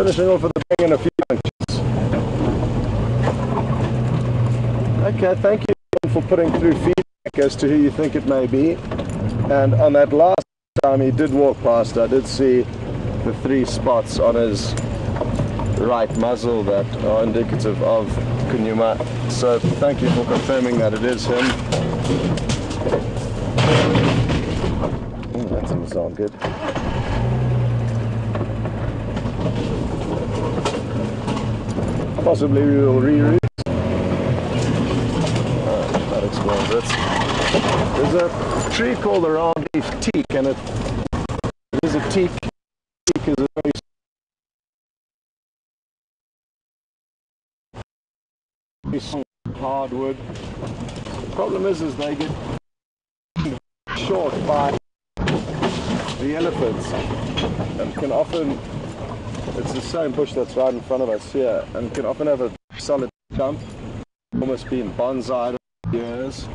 finishing off with the bang in a few bunches. Okay, thank you for putting through feedback as to who you think it may be. And on that last time he did walk past, I did see the 3 spots on his right muzzle that are indicative of Kunyuma. So thank you for confirming that it is him. That doesn't sound good. Possibly we will reroute. That explains it. There's a tree called the round leaf teak, and it is a teak. Teak is a very hardwood. The problem is they get short by the elephants, and can often, it's the same bush that's right in front of us here, and can often have a solid jump, almost been bonsai'd over years,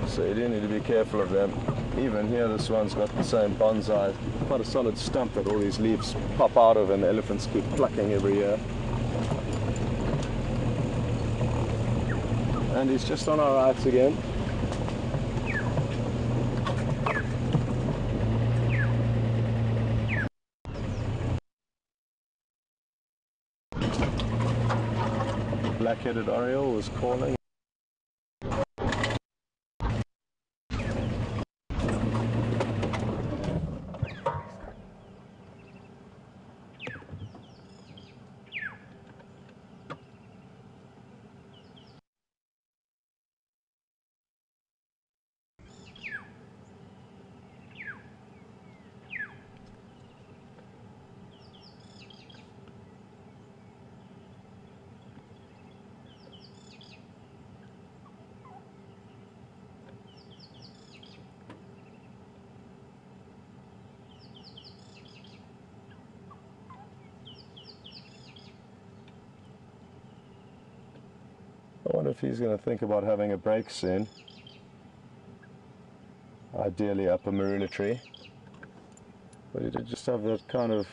so you do need to be careful of them. Even here, this one's got the same bonsai, quite a solid stump that all these leaves pop out of, and the elephants keep plucking every year. And he's just on our right again. Black-headed oriole was calling. I wonder if he's going to think about having a break soon. Ideally up a marula tree. But he did just have that kind of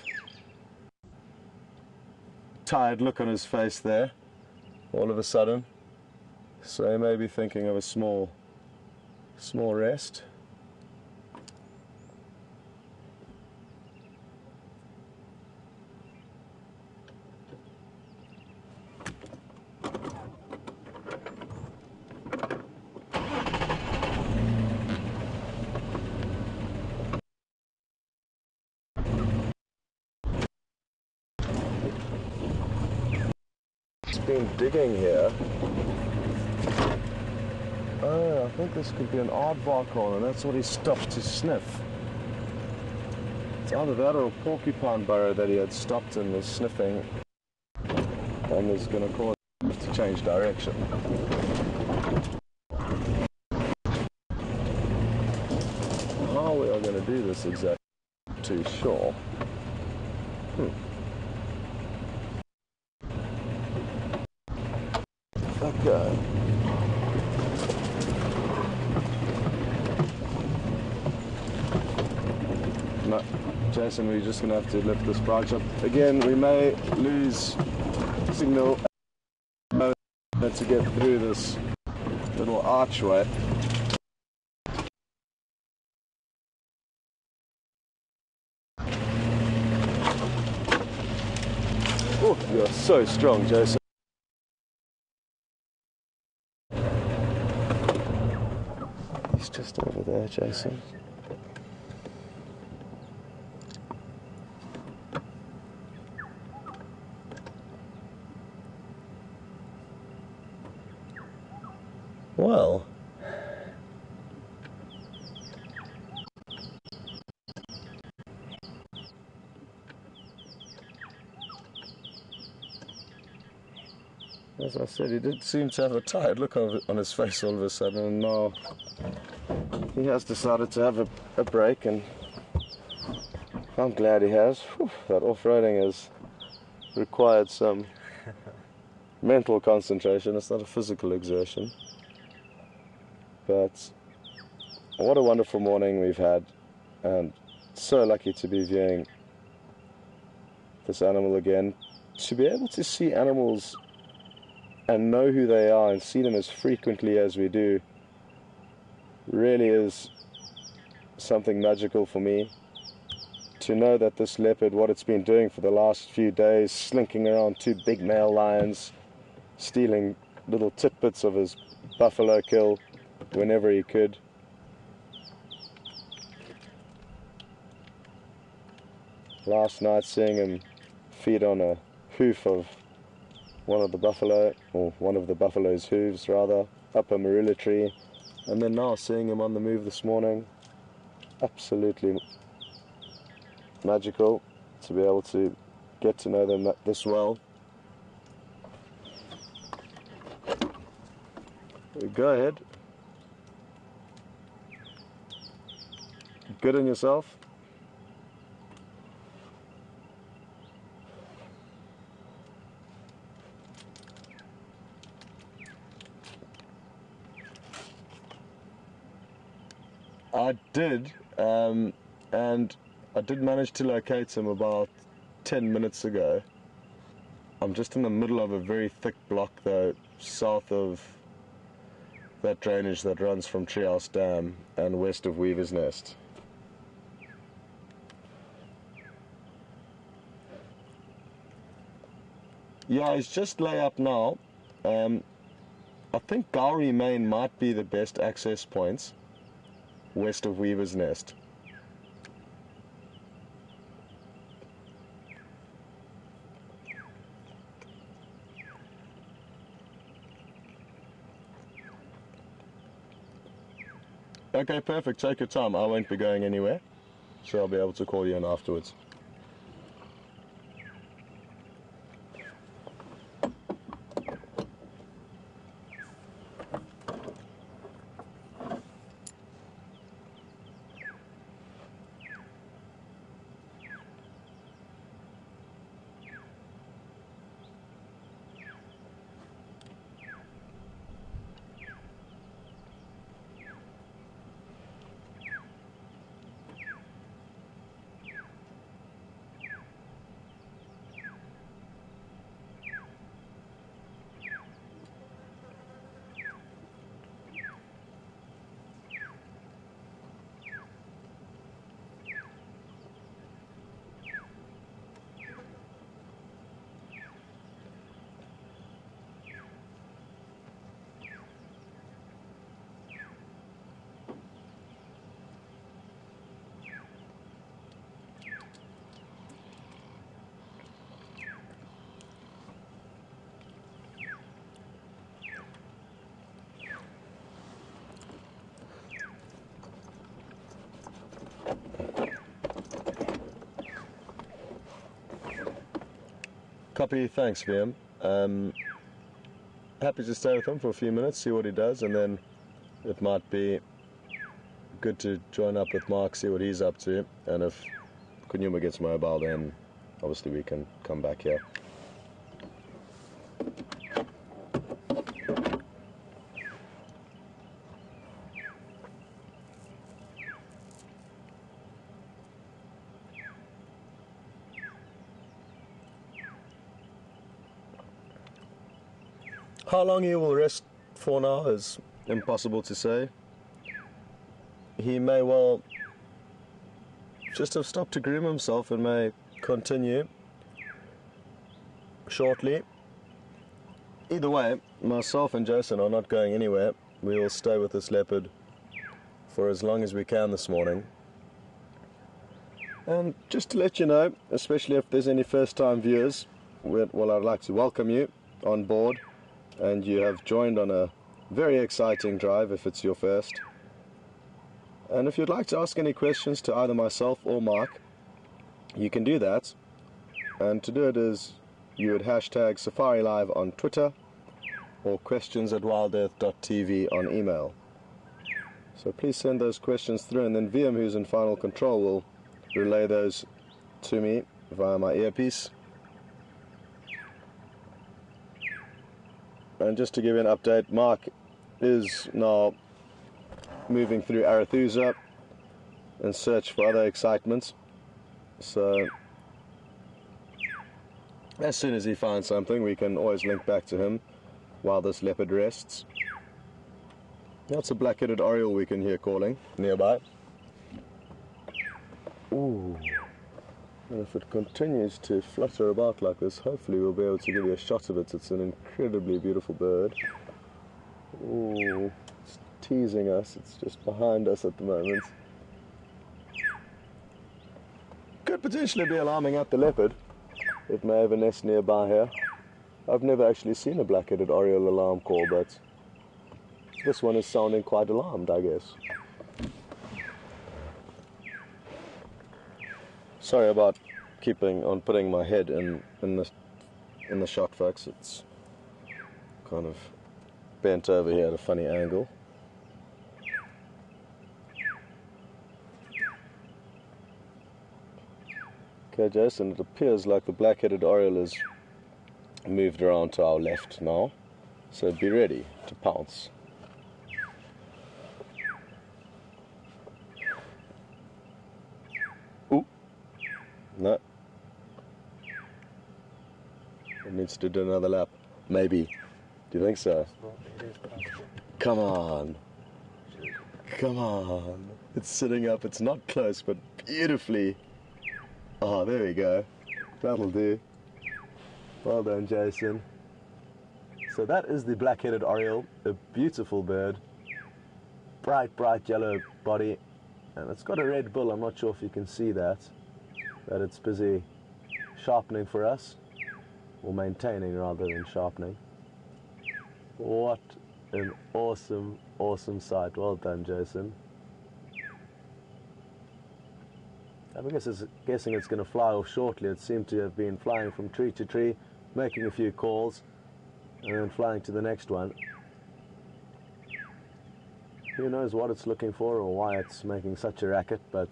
tired look on his face there, all of a sudden. So he may be thinking of a small rest. Been digging here. Oh, I think this could be an aardvark hole, and that's what he stopped to sniff. It's either that or a porcupine burrow that he had stopped and was sniffing, and is going to cause him to change direction. How we are going to do this exactly, not too sure. Okay. No, Jason, we're just going to have to lift this branch up. Again, we may lose signal to get through this little archway. Oh, you're so strong, Jason. He's just over there, Jason. Well, as I said, he did seem to have a tired look on his face all of a sudden, and now he has decided to have a break, and I'm glad he has. Whew, that off-roading has required some mental concentration. It's not a physical exertion. But what a wonderful morning we've had, and so lucky to be viewing this animal again. To be able to see animals and know who they are and see them as frequently as we do really is something magical for me. To know that this leopard, what it's been doing for the last few days, slinking around two big male lions, stealing little tidbits of his buffalo kill whenever he could. Last night seeing him feed on a hoof of one of the buffalo, or one of the buffalo's hooves rather, up a marula tree, and then now seeing him on the move this morning. Absolutely magical to be able to get to know them this well. Go ahead. Good on yourself. I did, and I did manage to locate him about 10 minutes ago. I'm just in the middle of a very thick block though, south of that drainage that runs from Treehouse Dam and west of Weaver's Nest. Yeah, he's just lay up now. I think Gowrie Main might be the best access points west of Weaver's Nest. Okay, perfect. Take your time. I won't be going anywhere, so I'll be able to call you in afterwards. Copy, thanks VM. Happy to stay with him for a few minutes, see what he does, and then it might be good to join up with Mark, see what he's up to, and if Kunyuma gets mobile, then obviously we can come back here. How long he will rest for now is impossible to say. He may well just have stopped to groom himself and may continue shortly. Either way, myself and Jason are not going anywhere. We will stay with this leopard for as long as we can this morning. And just to let you know, especially if there's any first-time viewers, well, I'd like to welcome you on board. And you have joined on a very exciting drive if it's your first. And if you'd like to ask any questions to either myself or Mark, you can do that. And to do it is you would hashtag Safari Live on Twitter or questions@wildearth.tv on email. So please send those questions through, and then VM, who's in final control, will relay those to me via my earpiece. And just to give you an update, Mark is now moving through Arathusa in search for other excitements. So as soon as he finds something, we can always link back to him while this leopard rests. That's a black-headed oriole we can hear calling nearby. Ooh. And if it continues to flutter about like this, hopefully we'll be able to give you a shot of it. It's an incredibly beautiful bird. Ooh, it's teasing us. It's just behind us at the moment. Could potentially be alarming out the leopard. It may have a nest nearby here. I've never actually seen a black-headed oriole alarm call, but this one is sounding quite alarmed, I guess. Sorry about keeping on putting my head in the shot, folks. It's kind of bent over here at a funny angle. Okay, Jason, it appears like the black-headed oriole has moved around to our left now, so be ready to pounce. Ooh, no. It needs to do another lap. Maybe. Do you think so? Come on. Come on. It's sitting up. It's not close, but beautifully. Oh, there we go. That'll do. Well done, Jason. So that is the black-headed oriole, a beautiful bird. Bright, bright yellow body. And it's got a red bill. I'm not sure if you can see that. But it's busy sharpening for us. Or maintaining rather than sharpening. What an awesome, awesome sight. Well done, Jason. I'm guessing it's going to fly off shortly. It seemed to have been flying from tree to tree, making a few calls, and then flying to the next one. Who knows what it's looking for or why it's making such a racket, but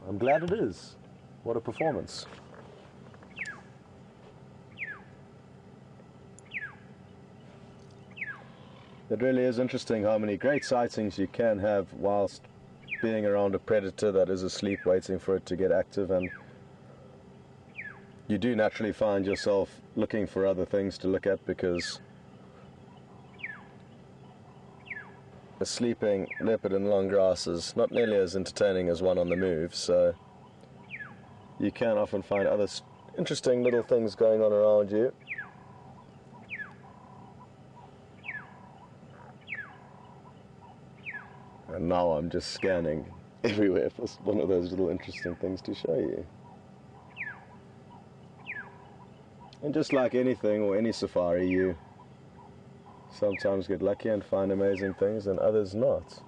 I'm glad it is. What a performance. It really is interesting how many great sightings you can have whilst being around a predator that is asleep waiting for it to get active, and you do naturally find yourself looking for other things to look at because a sleeping leopard in long grass is not nearly as entertaining as one on the move, so you can often find other interesting little things going on around you. And now I'm just scanning everywhere for one of those little interesting things to show you. And just like anything or any safari, you sometimes get lucky and find amazing things and others not.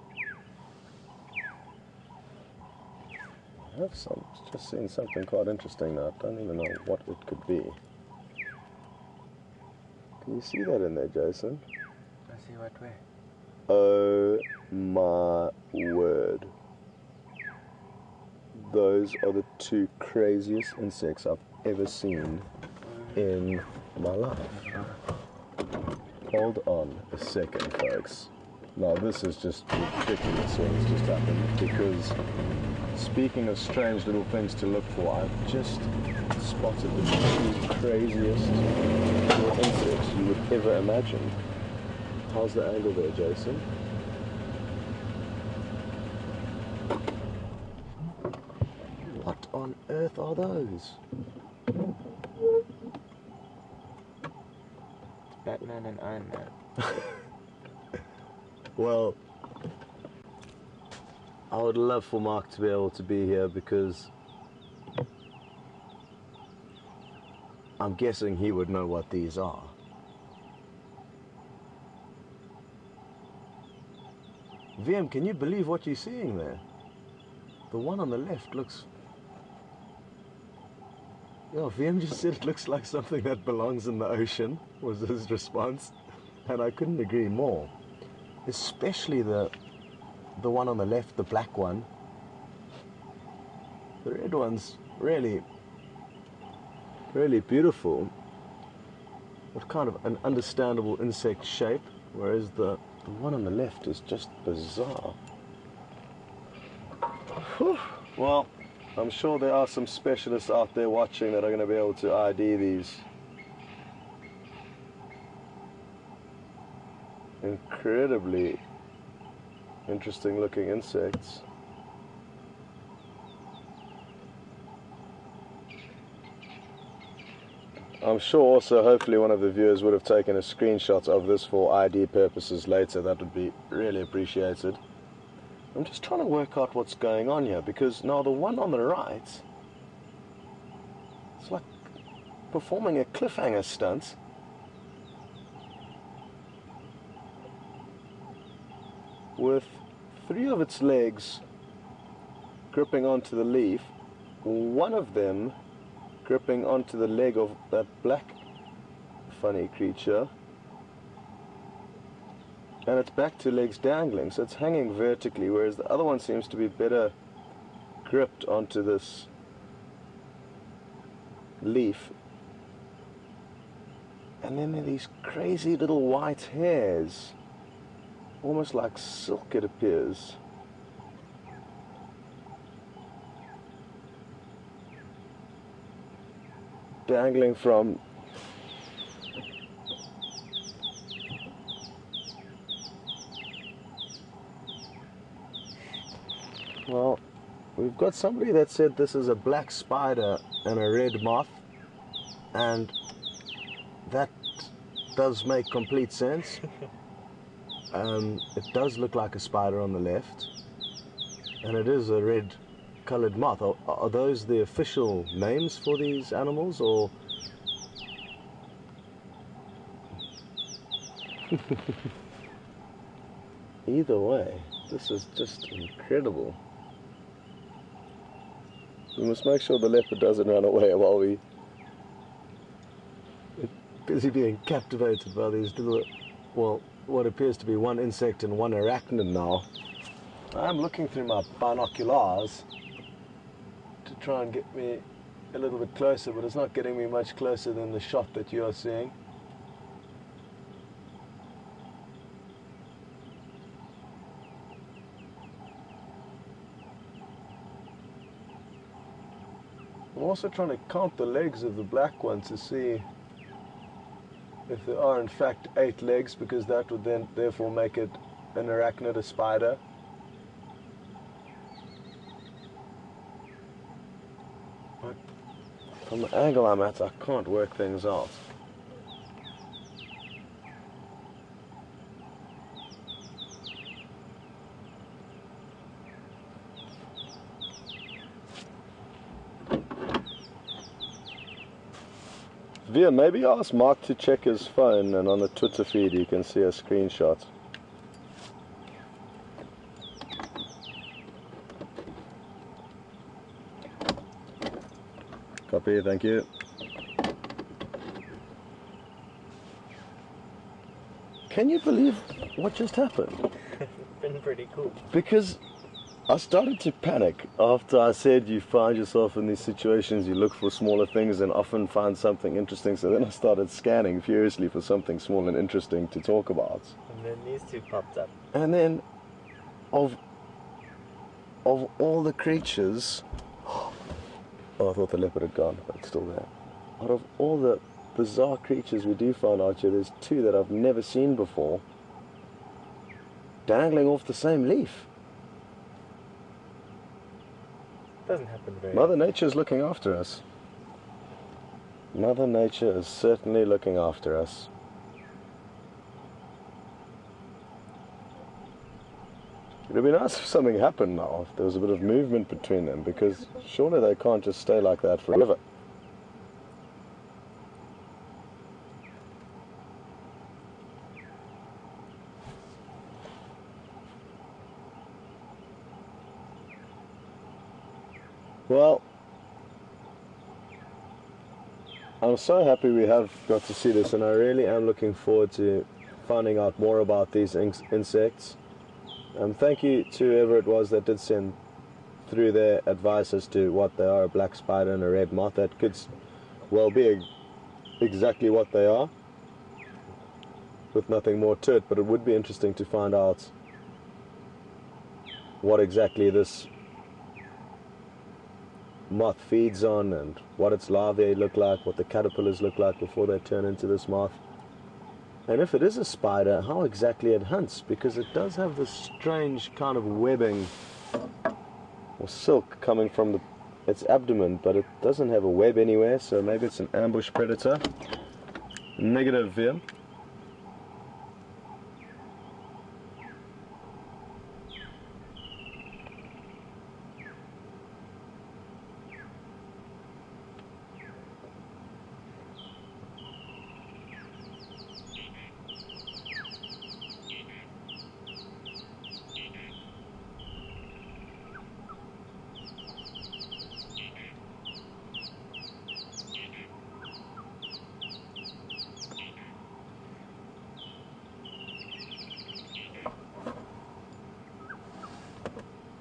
I have just seen something quite interesting now. I don't even know what it could be. Can you see that in there, Jason? I see what way. Oh my word. Those are the two craziest insects I've ever seen in my life. Hold on a second, folks. Now this is just ridiculous what's just happened, because speaking of strange little things to look for, I've just spotted the two craziest little insects you would ever imagine. How's the angle there, Jason? What on earth are those? Batman and Iron Man. Well, I would love for Mark to be able to be here because I'm guessing he would know what these are. VM, can you believe what you're seeing there? The one on the left looks... Yeah, VM just said it looks like something that belongs in the ocean, was his response. And I couldn't agree more. Especially the one on the left, the black one. The red one's really, really beautiful. What kind of an understandable insect shape, whereas the one on the left is just bizarre. Whew. Well, I'm sure there are some specialists out there watching that are going to be able to ID these incredibly interesting looking insects. I'm sure also hopefully one of the viewers would have taken a screenshot of this for ID purposes later. That would be really appreciated. I'm just trying to work out what's going on here, because now the one on the right, it's like performing a cliffhanger stunt. With 3 of its legs gripping onto the leaf, one of them gripping onto the leg of that black funny creature, and its back 2 legs dangling, so it's hanging vertically, whereas the other one seems to be better gripped onto this leaf. And then there are these crazy little white hairs, almost like silk it appears. Dangling from well, we've got somebody that said this is a black spider and a red moth, and that does make complete sense. It does look like a spider on the left, and it is a red colored moth. Are those the official names for these animals, or either way, this is just incredible. We must make sure the leopard doesn't run away while we're busy being captivated by these little, well, what appears to be one insect and one arachnid now. I'm looking through my binoculars to try and get me a little bit closer, but it's not getting me much closer than the shot that you are seeing. I'm also trying to count the legs of the black one to see if there are in fact 8 legs, because that would then therefore make it an arachnid, a spider. But from the angle I'm at, I can't work things out. Via, maybe ask Mark to check his phone, and on the Twitter feed you can see a screenshot. Copy, thank you. Can you believe what just happened? It's been pretty cool. Because I started to panic after I said you find yourself in these situations, you look for smaller things and often find something interesting, so then I started scanning furiously for something small and interesting to talk about. And then these 2 popped up. And then, of all the creatures, oh, I thought the leopard had gone, but it's still there. Out of all the bizarre creatures we do find out here, there's 2 that I've never seen before, dangling off the same leaf. Doesn't happen very Mother Nature is looking after us. Mother Nature is certainly looking after us. It would be nice if something happened now, if there was a bit of movement between them, because surely they can't just stay like that forever. Well, I'm so happy we have got to see this, and I really am looking forward to finding out more about these insects. Thank you to whoever it was that did send through their advice as to what they are, a black spider and a red moth. That could well be exactly what they are, with nothing more to it, but it would be interesting to find out what exactly this moth feeds on and what its larvae look like, what the caterpillars look like before they turn into this moth. And if it is a spider, how exactly it hunts, because it does have this strange kind of webbing or silk coming from its abdomen, but it doesn't have a web anywhere, so maybe it's an ambush predator. Negative, Vim.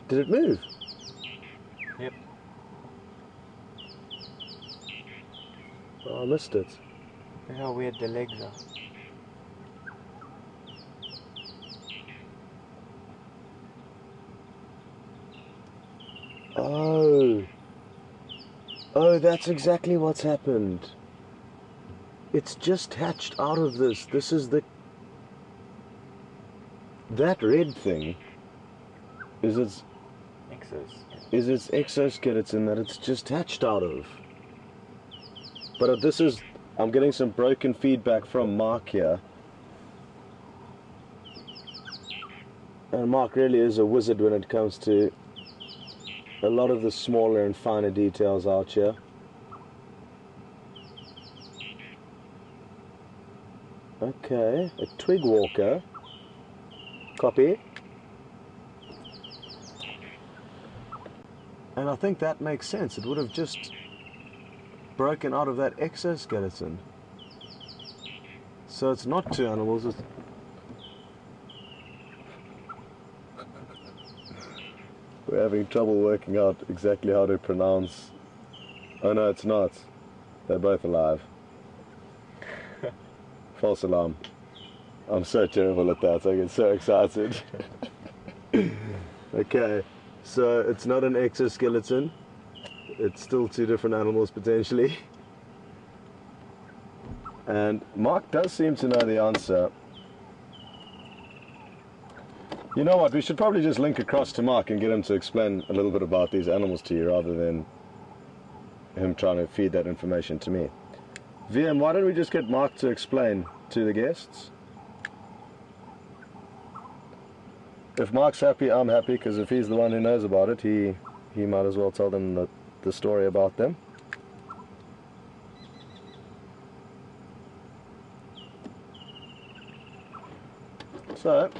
Did it move? Yep. Oh, I missed it. Look how weird the legs are. Oh. Oh, that's exactly what's happened. It's just hatched out of this. This is the... That red thing is its exoskeleton that it's just hatched out of. But this is... I'm getting some broken feedback from Mark here. And Mark really is a wizard when it comes to a lot of the smaller and finer details out here. Okay, a twig walker. Copy. And I think that makes sense. It would have just broken out of that exoskeleton. So it's not two animals. It's... We're having trouble working out exactly how to pronounce... Oh no, it's not. They're both alive. False alarm. I'm so terrible at that, I get so excited. Okay, so it's not an exoskeleton. It's still two different animals potentially. And Mark does seem to know the answer. You know what, we should probably just link across to Mark and get him to explain a little bit about these animals to you rather than him trying to feed that information to me. VM, why don't we just get Mark to explain to the guests? If Mark's happy, I'm happy, because if he's the one who knows about it, he might as well tell them the story about them. So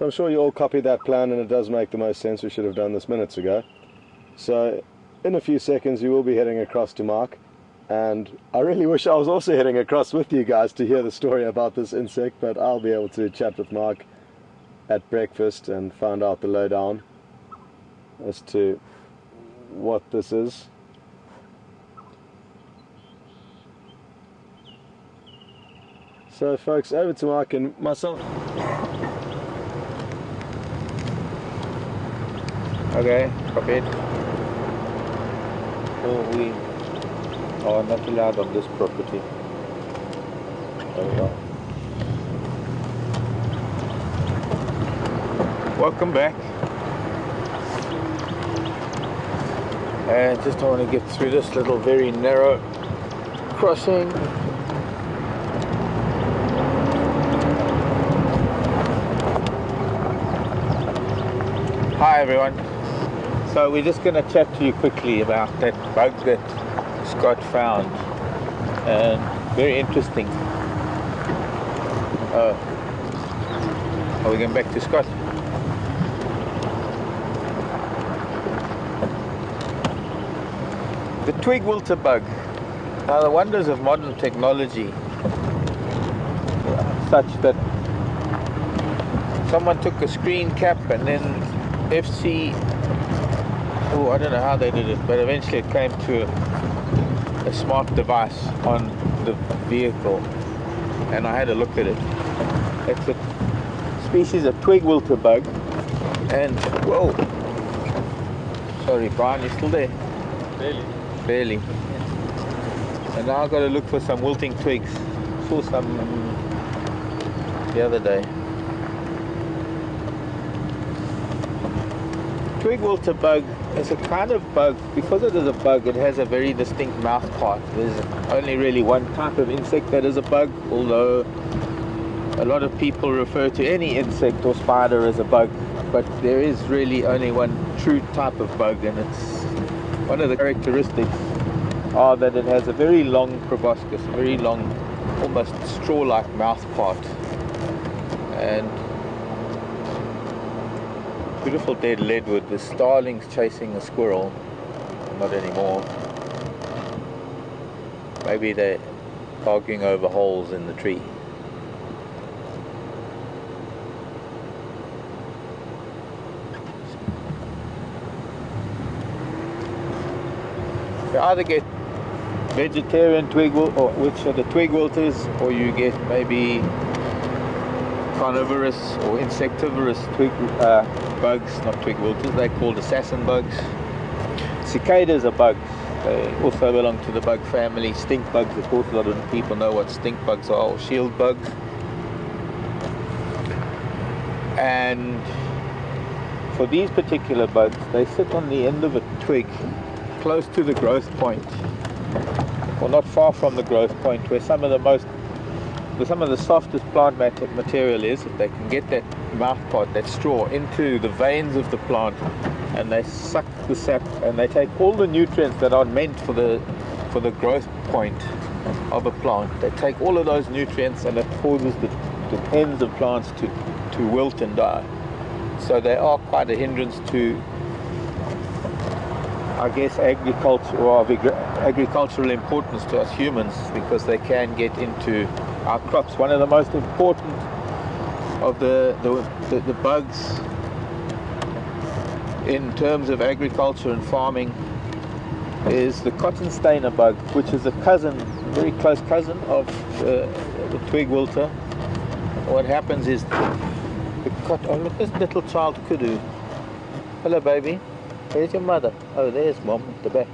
I'm sure you all copied that plan, and it does make the most sense. We should have done this minutes ago. So in a few seconds you will be heading across to Mark, and I really wish I was also heading across with you guys to hear the story about this insect, but I'll be able to chat with Mark at breakfast and find out the lowdown as to what this is. So folks, over to Mark and myself. Okay, copied. So we are not allowed on this property. There we are. Welcome back. And just want to get through this little very narrow crossing. Hi everyone. So we're just going to chat to you quickly about that bug that Scott found, and very interesting. Are we going back to Scott? The twig wilter bug. Now the wonders of modern technology, such that someone took a screen cap and then FC, oh, I don't know how they did it, but eventually it came to a smart device on the vehicle, and I had a look at it. It's a species of twig wilter bug, and whoa, Sorry, Brian, you still there? Really? Barely. And now I've got to look for some wilting twigs. Saw some the other day. Twig wilter bug is a kind of bug. Because it is a bug, it has a very distinct mouth part. There's only really one type of insect that is a bug, although a lot of people refer to any insect or spider as a bug, but there is really only one true type of bug, and it's one of the characteristics are that it has a very long proboscis, a very long, almost straw-like mouth part, and beautiful dead leadwood with starlings chasing a squirrel. Not anymore. Maybe they're arguing over holes in the tree. You either get vegetarian twig wilt, or which are the twig wilters, or you get maybe carnivorous or insectivorous twig bugs, not twig wilters. They're called assassin bugs. Cicadas are bugs. They also belong to the bug family. Stink bugs, of course, a lot of people know what stink bugs are, or shield bugs. And for these particular bugs, they sit on the end of a twig close to the growth point, or not far from the growth point, where some of the softest plant material is. If they can get that mouth part, that straw, into the veins of the plant, and they suck the sap, and they take all the nutrients that are meant for the growth point of a plant. They take all of those nutrients, and it causes the ends of plants to wilt and die. So they are quite a hindrance to, I guess, agriculture, or of agricultural importance to us humans, because they can get into our crops. One of the most important of the bugs in terms of agriculture and farming is the cotton stainer bug, which is a cousin, very close cousin of the twig wilter. What happens is oh, look at this little child kudu. Hello, baby. Where's your mother? Oh, there's mom at the back.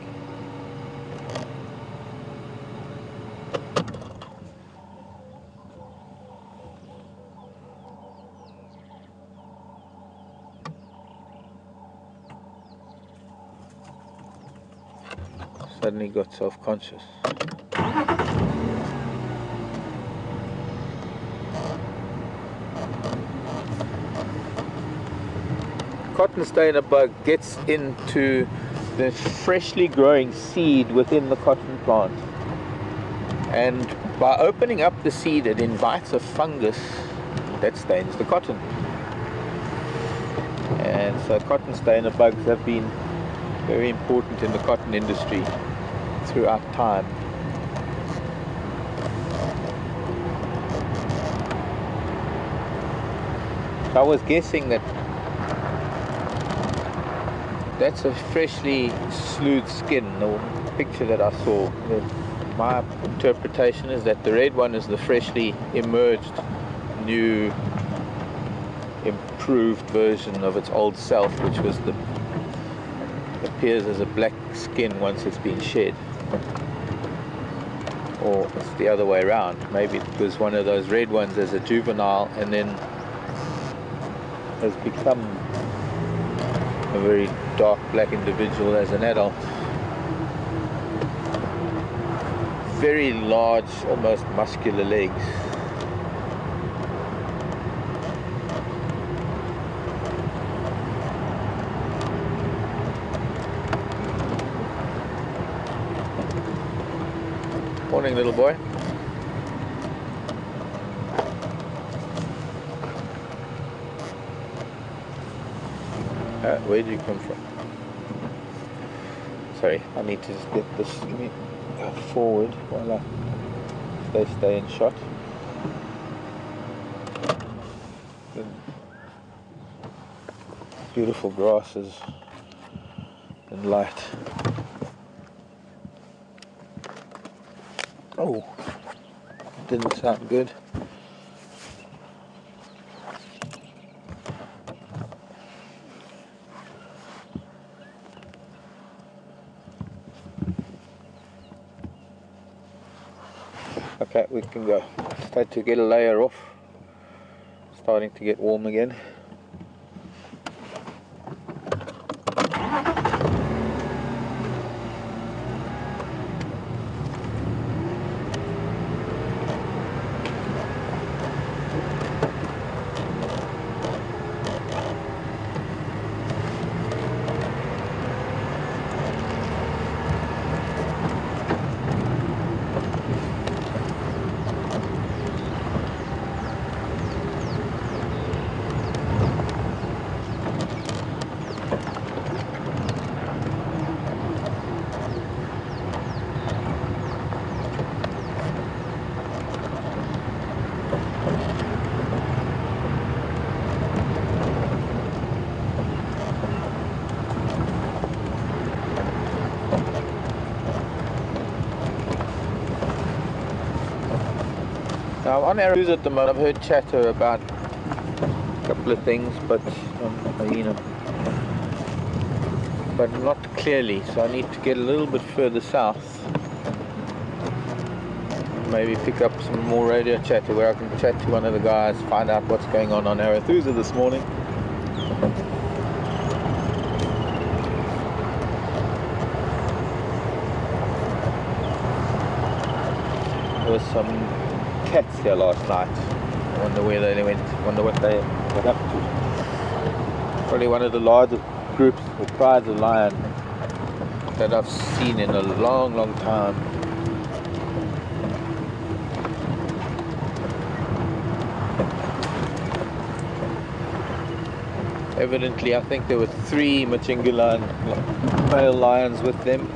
Suddenly got self-conscious. Cotton stainer bug gets into the freshly growing seed within the cotton plant, and by opening up the seed, it invites a fungus that stains the cotton. And so cotton stainer bugs have been very important in the cotton industry throughout time. So I was guessing that that's a freshly slewed skin, the picture that I saw. My interpretation is that the red one is the freshly emerged, new, improved version of its old self, which was appears as a black skin once it's been shed. Or it's the other way around. Maybe it was one of those red ones as a juvenile and then has become a very dark black individual as an adult. Very large, almost muscular legs. Morning, little boy. Where did you come from? Sorry, I need to just get this. Let me go forward while they stay in shot. The beautiful grasses and light. Oh, didn't sound good. Okay, we can go. Start to get a layer off. Starting to get warm again. Now on Arizona at the moment, I've heard chatter about a couple of things, but but not clearly. So I need to get a little bit further south. Maybe pick up some more radio chatter where I can chat to one of the guys, find out what's going on Arethusa this morning. There was some cats here last night. I wonder where they went, wonder what they got up to. Probably one of the largest groups or prides of lion that I've seen in a long, long time. Evidently, I think there were 3 Machingulan male lions with them.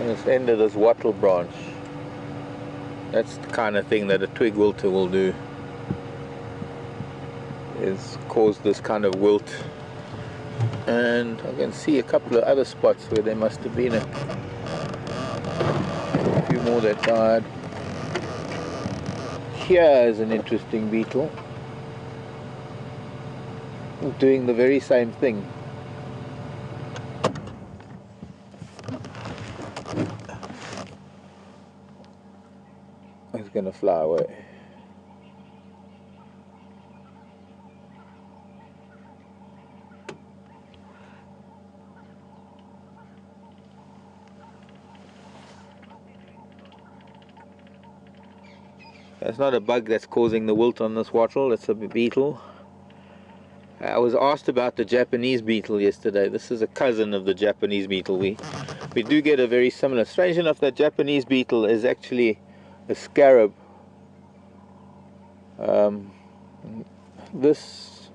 This end of this wattle branch, that's the kind of thing that a twig wilter will do, is cause this kind of wilt. And I can see a couple of other spots where there must have been a few more that died. Here is an interesting beetle doing the very same thing. It's gonna fly away. That's not a bug that's causing the wilt on this wattle, it's a beetle. I was asked about the Japanese beetle yesterday. This is a cousin of the Japanese beetle. We do get a very similar. Strange enough, that Japanese beetle is actually a scarab. This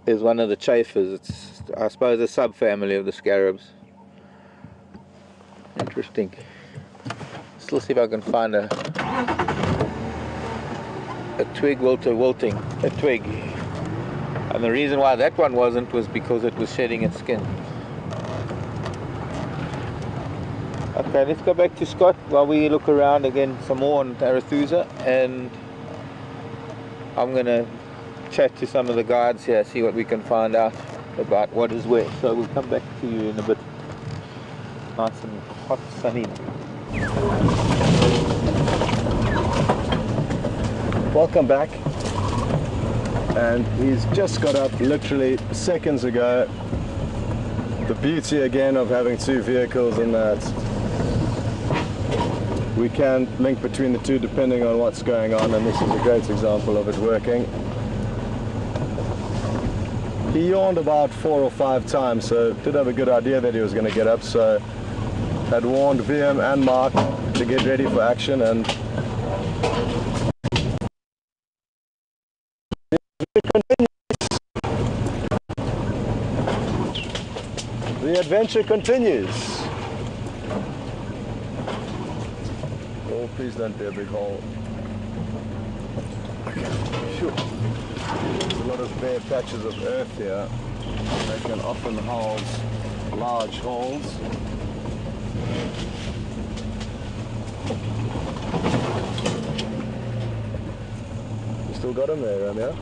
is one of the chafers. It's, I suppose, a subfamily of the scarabs. Interesting. Still see if I can find a twig wilting a twig. And the reason why that one wasn't was because it was shedding its skin. Okay, let's go back to Scott while we look around again some more on Arethusa, and I'm going to chat to some of the guides here, see what we can find out about what is where. So we'll come back to you in a bit. nice and hot, sunny. Welcome back. And he's just got up literally seconds ago. The beauty again of having two vehicles in that we can link between the two depending on what's going on, and this is a great example of it working. He yawned about 4 or 5 times, so did have a good idea that he was going to get up, so had warned VM and Mark to get ready for action, and the adventure continues. Oh, please don't be a big hole. Sure. There's a lot of bare patches of earth here. They can often house large holes. You still got them there, Romeo?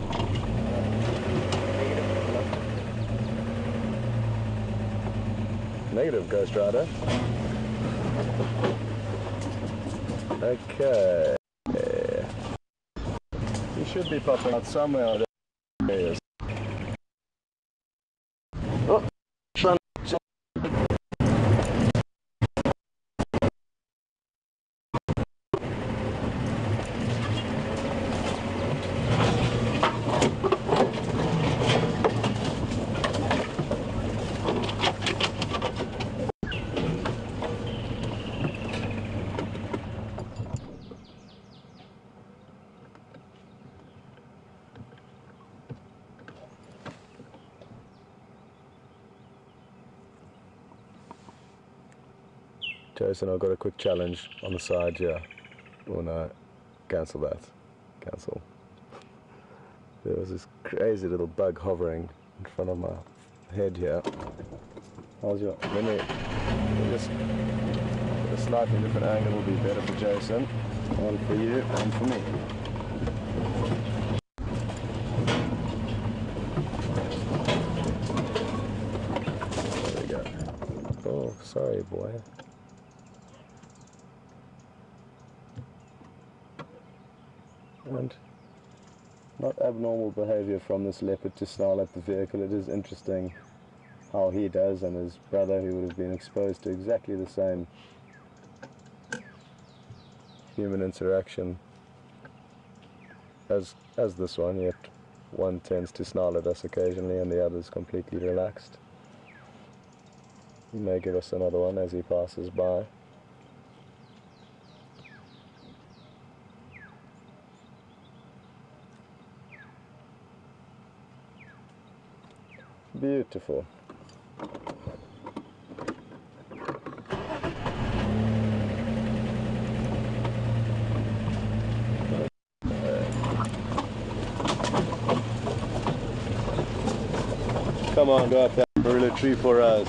Negative, Ghost Rider. Okay. He should be popping out somewhere. There he is. Oh, trying to... Jason, I've got a quick challenge on the side here. Oh no, cancel that. Cancel. There was this crazy little bug hovering in front of my head here. How's your... Let me just... A slightly different angle will be better for Jason. One for you, one for me. There we go. Oh, sorry boy. And not abnormal behavior from this leopard to snarl at the vehicle. It is interesting how he does, and his brother, who would have been exposed to exactly the same human interaction as this one, yet one tends to snarl at us occasionally and the other is completely relaxed. He may give us another one as he passes by. Beautiful. Come on, go up that Mvula tree for us.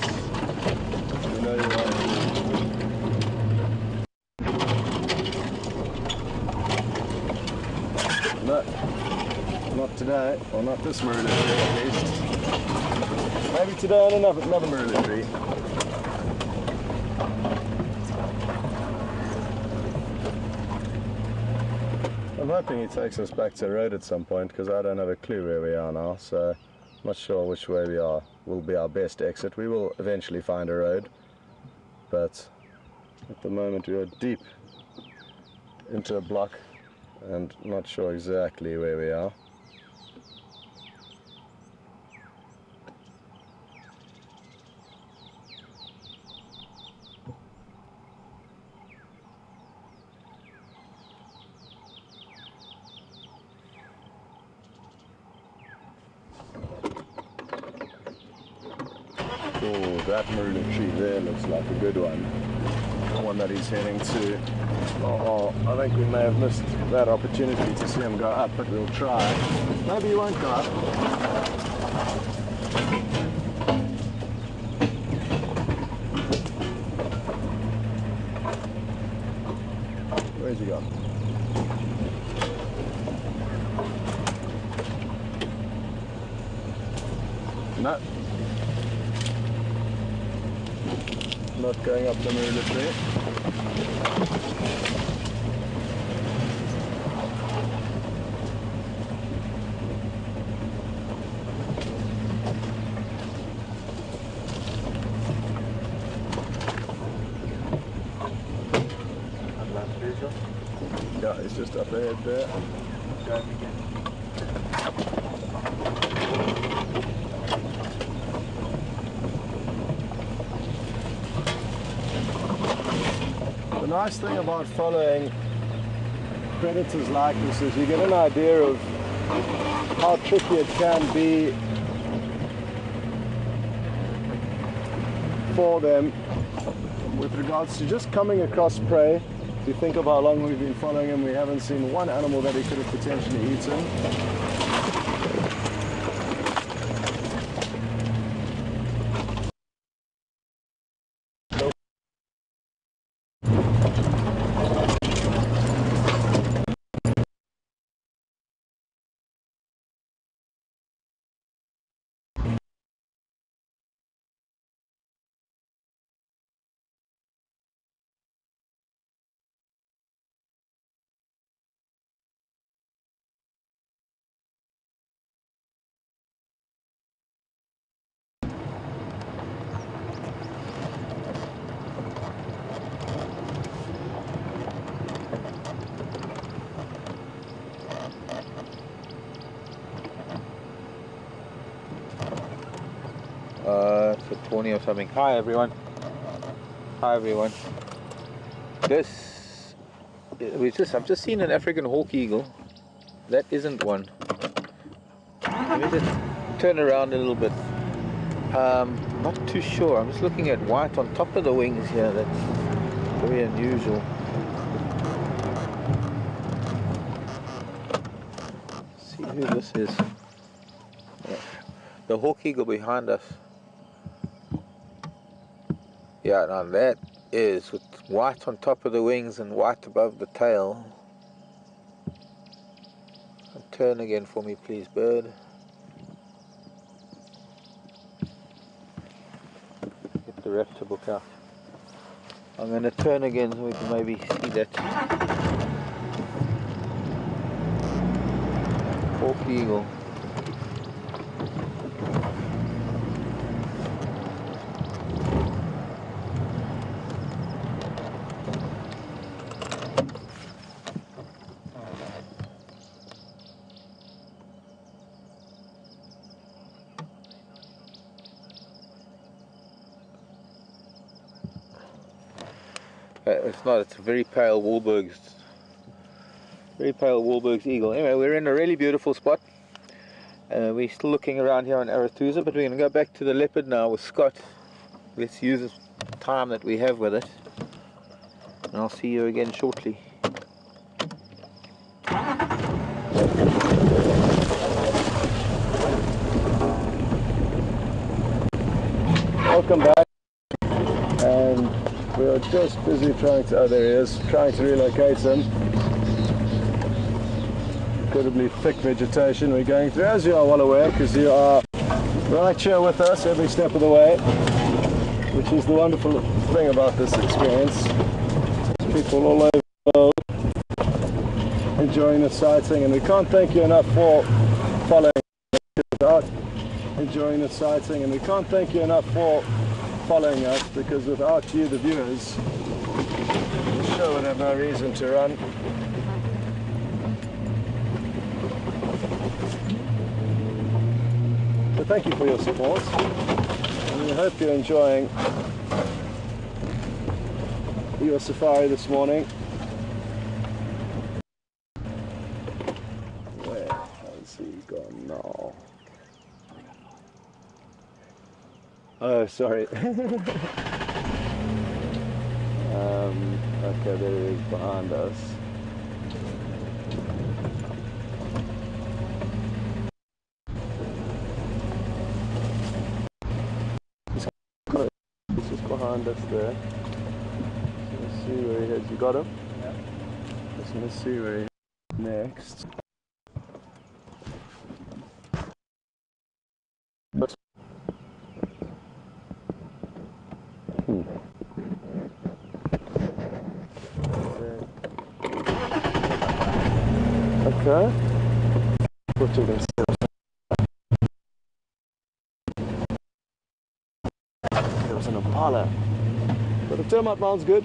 We know you want it. No, not today, or not this Mvula tree at least. Maybe today on another Mvula tree. I'm hoping he takes us back to the road at some point, because I don't have a clue where we are now, so I'm not sure which way we are will be our best exit. We will eventually find a road, but at the moment we are deep into a block and not sure exactly where we are. Oh, that Mvula tree there looks like a good one. The one that he's heading to. Oh, I think we may have missed that opportunity to see him go up, but we'll try. Maybe he won't go up. Where's he gone? No. not going up the Mvula tree. Yeah, it's just up ahead there. The nice thing about following predators like this is you get an idea of how tricky it can be for them with regards to just coming across prey. If you think of how long we've been following him, we haven't seen one animal that he could have potentially eaten. It's a 20 or something. Hi everyone. Hi everyone. I've just seen an African hawk eagle. That isn't one. Let me just turn around a little bit. Not too sure. I'm just looking at white on top of the wings here. That's very unusual. Let's see who this is. The hawk eagle behind us. Yeah, now that is with white on top of the wings and white above the tail. Turn again for me, please, bird. Get the raptor book out. I'm going to turn again so we can maybe see that hawk eagle. It's not, it's a very pale Wahlberg's eagle. Anyway, we're in a really beautiful spot. We're still looking around here on Arathusa, but we're going to go back to the leopard now with Scott. Let's use the time that we have with it. And I'll see you again shortly. Welcome back. And we are just busy trying to relocate him. Incredibly thick vegetation we're going through, as you are well aware, because you are right here with us every step of the way, which is the wonderful thing about this experience. People all over the world enjoying the sighting, and we can't thank you enough for following us. Enjoying the sighting, and we can't thank you enough for following us, because without you, the viewers, the show would have no reason to run. So thank you for your support, and we hope you're enjoying your safari this morning. Where has he gone now? Oh, sorry. Okay, there he is behind us. He's just behind us there. Let's see where he is. You got him? Yeah. Just going to see where he is next. Okay. What you can see. There was an impala. But the termite mound's good.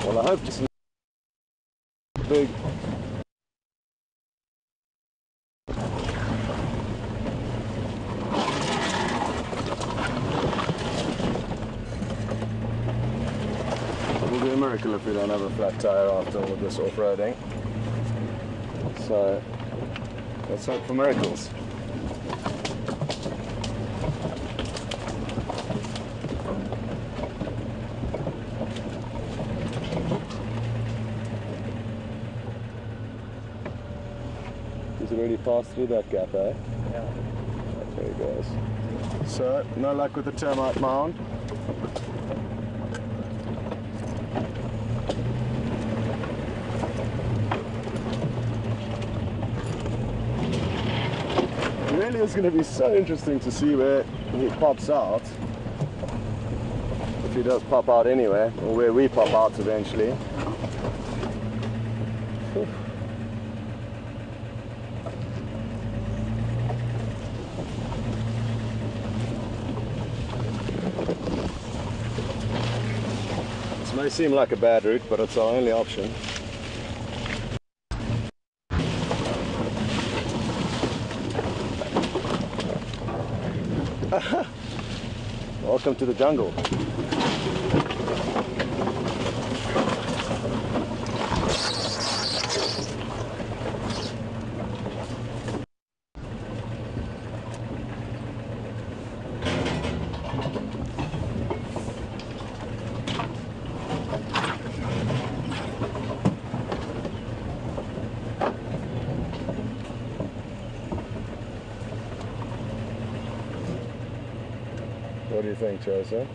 Well, I hope it's big. It'll be a miracle if we don't have a flat tire after all of this off-roading. So, let's hope for miracles. He's already passed through that gap, eh? Yeah. There he goes. So, no luck with the termite mound. It really is going to be so interesting to see where he pops out. If he does pop out anywhere, or where we pop out eventually. This may seem like a bad route, but it's our only option. Welcome to the jungle. What do you think, Joseph?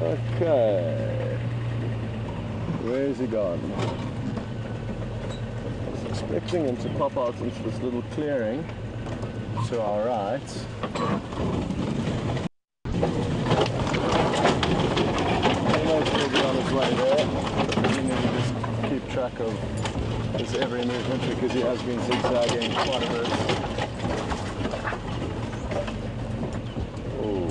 Okay. Where is he gone? I was expecting him to pop out into this little clearing to our right. Track of his every movement because he has been zigzagging quite a bit. Ooh.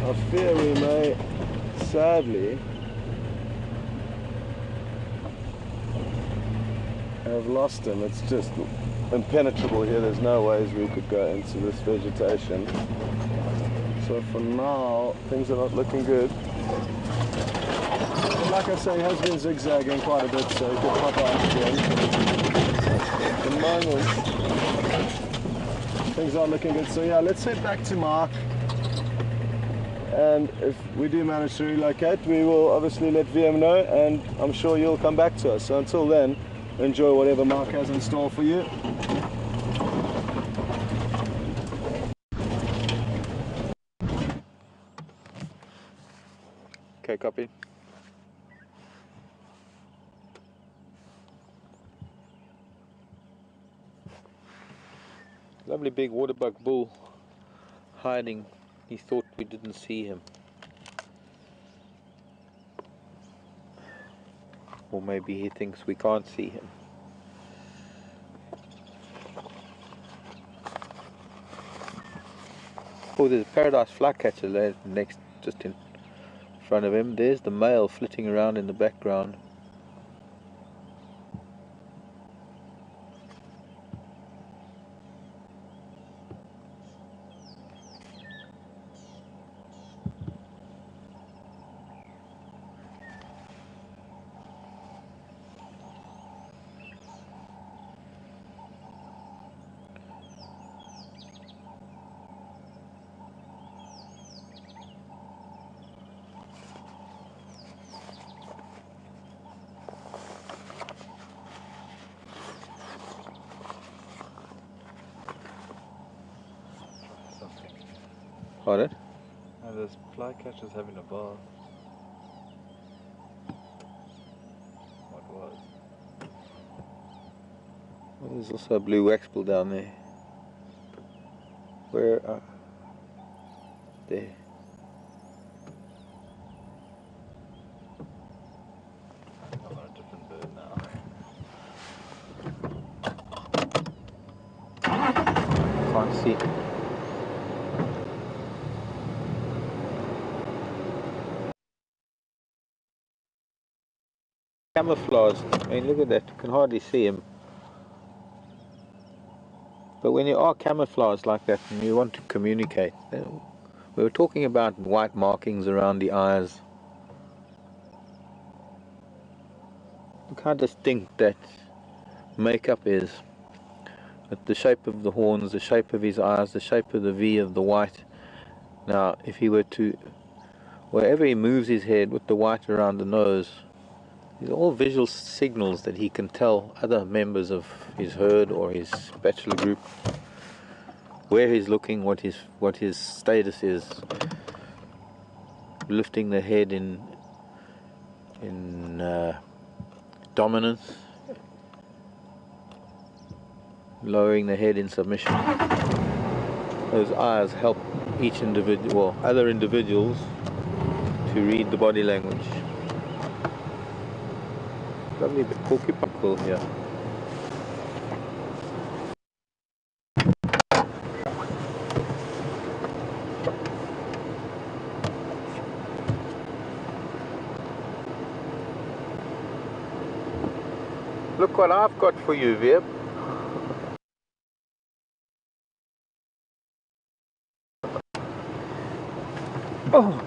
I fear we may, sadly, have lost him. It's just impenetrable here. There's no ways we could go into this vegetation. So for now, things are not looking good. Like I say, he has been zigzagging quite a bit, so he could pop out again. At the moment, things aren't looking good. So yeah, let's head back to Mark. And if we do manage to relocate, we will obviously let VM know, and I'm sure you'll come back to us. So until then, enjoy whatever Mark has in store for you. Okay, copy. Lovely big waterbug bull hiding. He thought we didn't see him. Or maybe he thinks we can't see him. Oh, there's a paradise flycatcher there next, just in front of him. There's the male flitting around in the background. Pardon? And there's flycatchers having a bath. What was? Well, there's also a blue waxbill down there. Where? There. I'm on a different bird now. Can't see. Camouflaged. I mean, look at that. You can hardly see him. But when you are camouflaged like that and you want to communicate, we were talking about white markings around the eyes. Look how distinct that makeup is. With the shape of the horns, the shape of his eyes, the shape of the V of the white. Now, if he were to, wherever he moves his head with the white around the nose, these are all visual signals that he can tell other members of his herd or his bachelor group where he's looking, what his status is. Lifting the head in dominance, lowering the head in submission. Those eyes help each individual, well, other individuals, to read the body language. Lovely bit porcupine quill here. Look what I've got for you, Vib. Oh.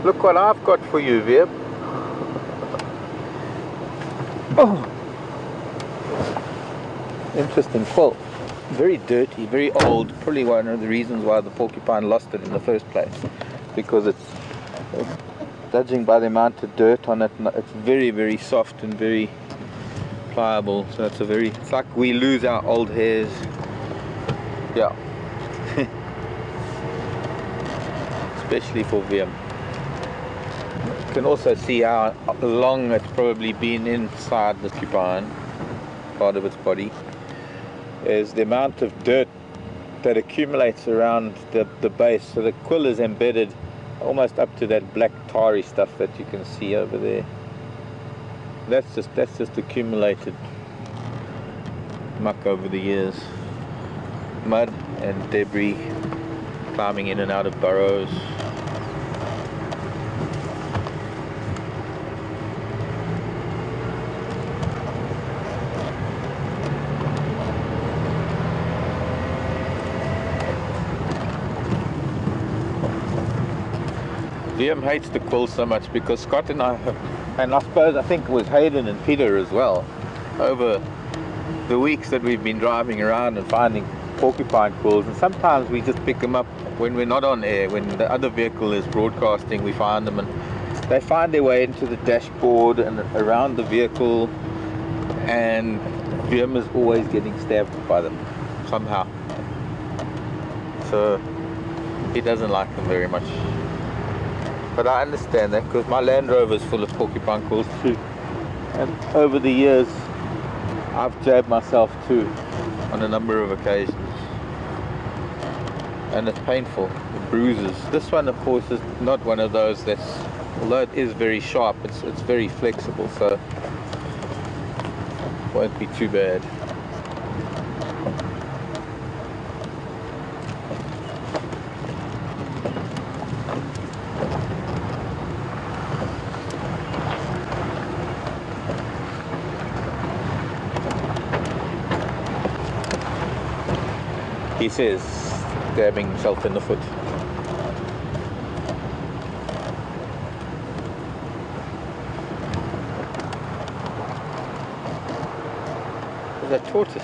Look what I've got for you, Vib. Oh. Interesting quill. Very dirty, very old. Probably one of the reasons why the porcupine lost it in the first place. Because it's judging by the amount of dirt on it, it's very, very soft and very pliable. So it's like we lose our old hairs. Yeah. Especially for Viam. You can also see how long it's probably been inside the porcupine, part of its body. Is the amount of dirt that accumulates around the base. So the quill is embedded almost up to that black tarry stuff that you can see over there. That's just accumulated muck over the years. Mud and debris climbing in and out of burrows. Liam hates the quill so much because Scott and I think it was Hayden and Peter as well, over the weeks that we've been driving around and finding porcupine quills, and sometimes we just pick them up when we're not on air, when the other vehicle is broadcasting. We find them and they find their way into the dashboard and around the vehicle, and Liam is always getting stabbed by them somehow. So he doesn't like them very much. But I understand that because my Land Rover is full of porcupine quills too. And over the years, I've jabbed myself too on a number of occasions. And it's painful, it bruises. This one, of course, is not one of those that's, although it is very sharp, it's very flexible, so it won't be too bad. He says, stabbing himself in the foot. There's a tortoise.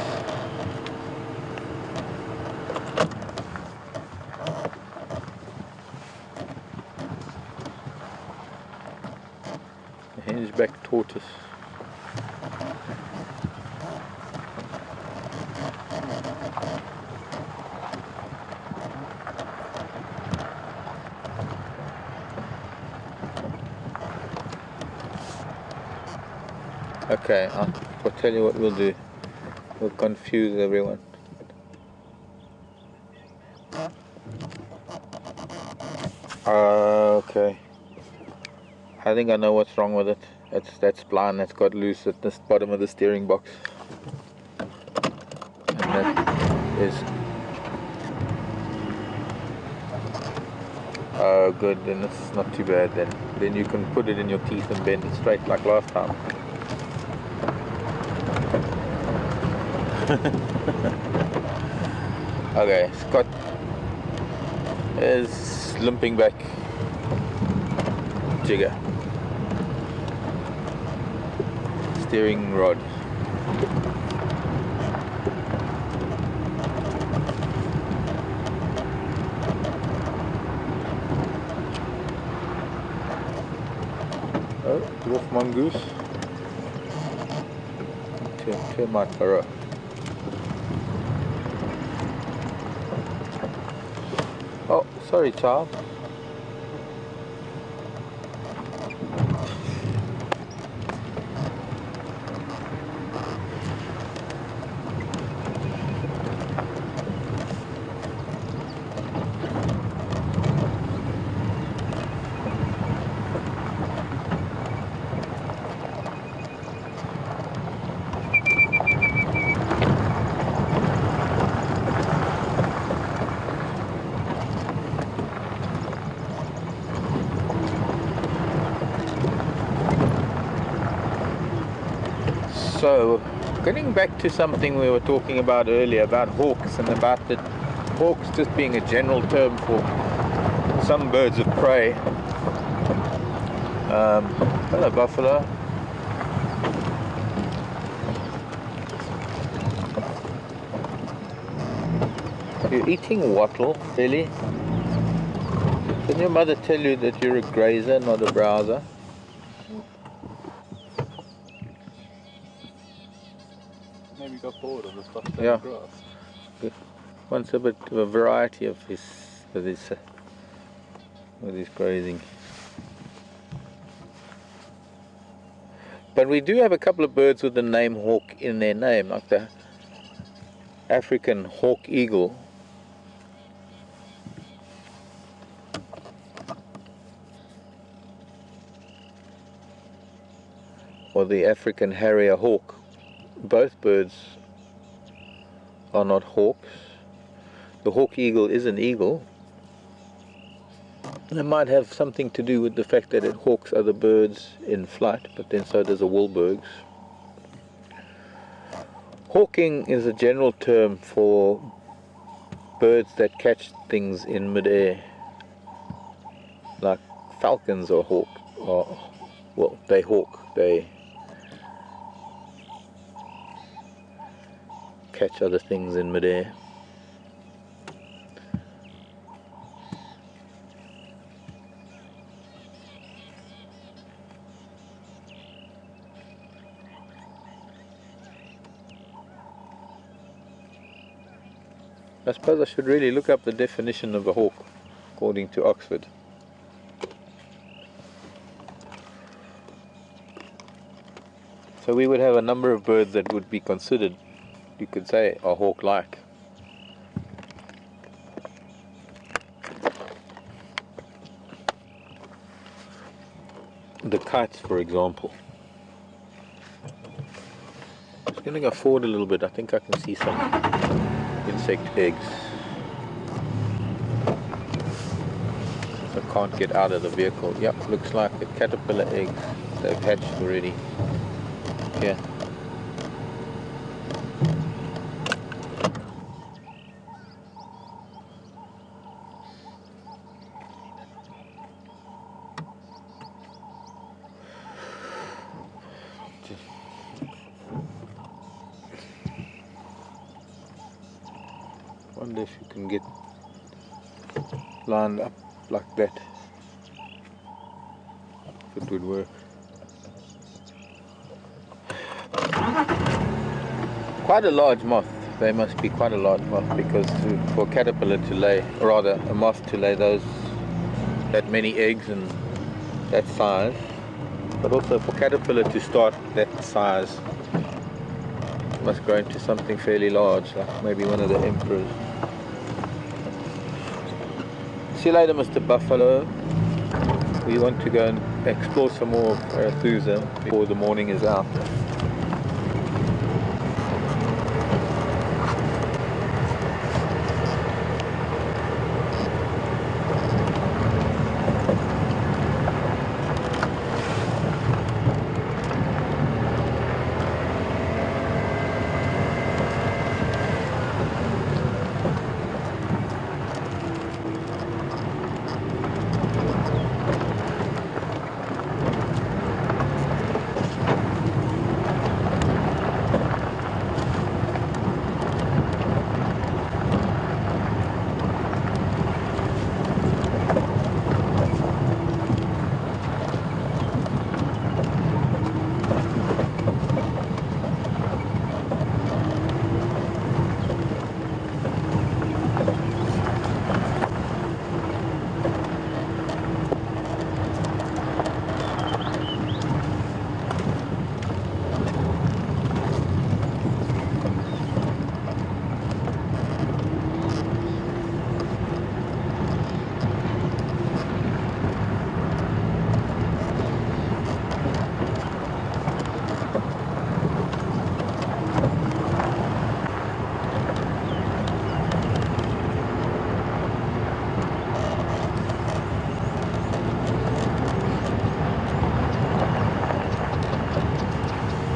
A hen. hinge-back tortoise. Okay, I'll tell you what we'll do. We'll confuse everyone. Okay. I think I know what's wrong with it. That's blind. That's got loose at the bottom of the steering box. And that is... Oh, good. Then this is not too bad then. Then you can put it in your teeth and bend it straight like last time. Okay, Scott is limping back. Jigger. Steering rod. Oh, wolf mongoose. Termite burrow. Oh, sorry, child. So, getting back to something we were talking about earlier, about hawks, and about the hawks just being a general term for some birds of prey. Hello, buffalo. You're eating wattle, really? Didn't your mother tell you that you're a grazer, not a browser? Maybe got bored of the stuff in Yeah. the grass. Good. Wants a bit of a variety of his grazing. But we do have a couple of birds with the name hawk in their name, like the African hawk eagle. Or the African harrier hawk. Both birds are not hawks. The hawk eagle is an eagle. And it might have something to do with the fact that it hawks other birds in flight, but then so does a wildebeest. Hawking is a general term for birds that catch things in midair, like falcons or hawk. Well, they hawk. They catch other things in midair. I suppose I should really look up the definition of a hawk, according to Oxford. So we would have a number of birds that would be considered, you could say, are hawk-like. The kites, for example. Just going to go forward a little bit. I think I can see some insect eggs. I can't get out of the vehicle. Yep, looks like the caterpillar eggs. They've hatched already. Yeah. Wonder if you can get lined up like that, if it would work. Quite a large moth. They must be quite a large moth, because for a caterpillar to lay, or rather a moth to lay that many eggs and that size, but also for caterpillar to start that size, must grow into something fairly large, like maybe one of the emperors. See you later, Mr. Buffalo. We want to go and explore some more of Arathusa before the morning is out.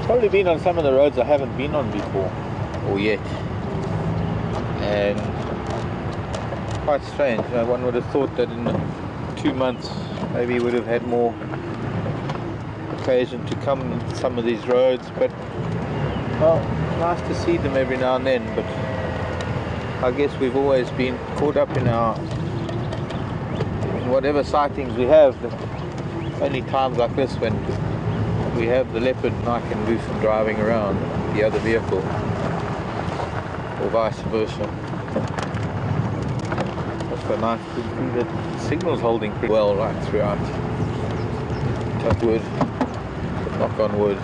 Probably been on some of the roads I haven't been on before, or yet, and quite strange. You know, one would have thought that in 2 months maybe would have had more occasion to come on some of these roads, but well, nice to see them every now and then. But I guess we've always been caught up in whatever sightings we have. Only times like this when we have the leopard and I can do some driving around the other vehicle, or vice versa. That's quite nice to see that the signal's holding pretty well right throughout. Touch wood, knock on wood.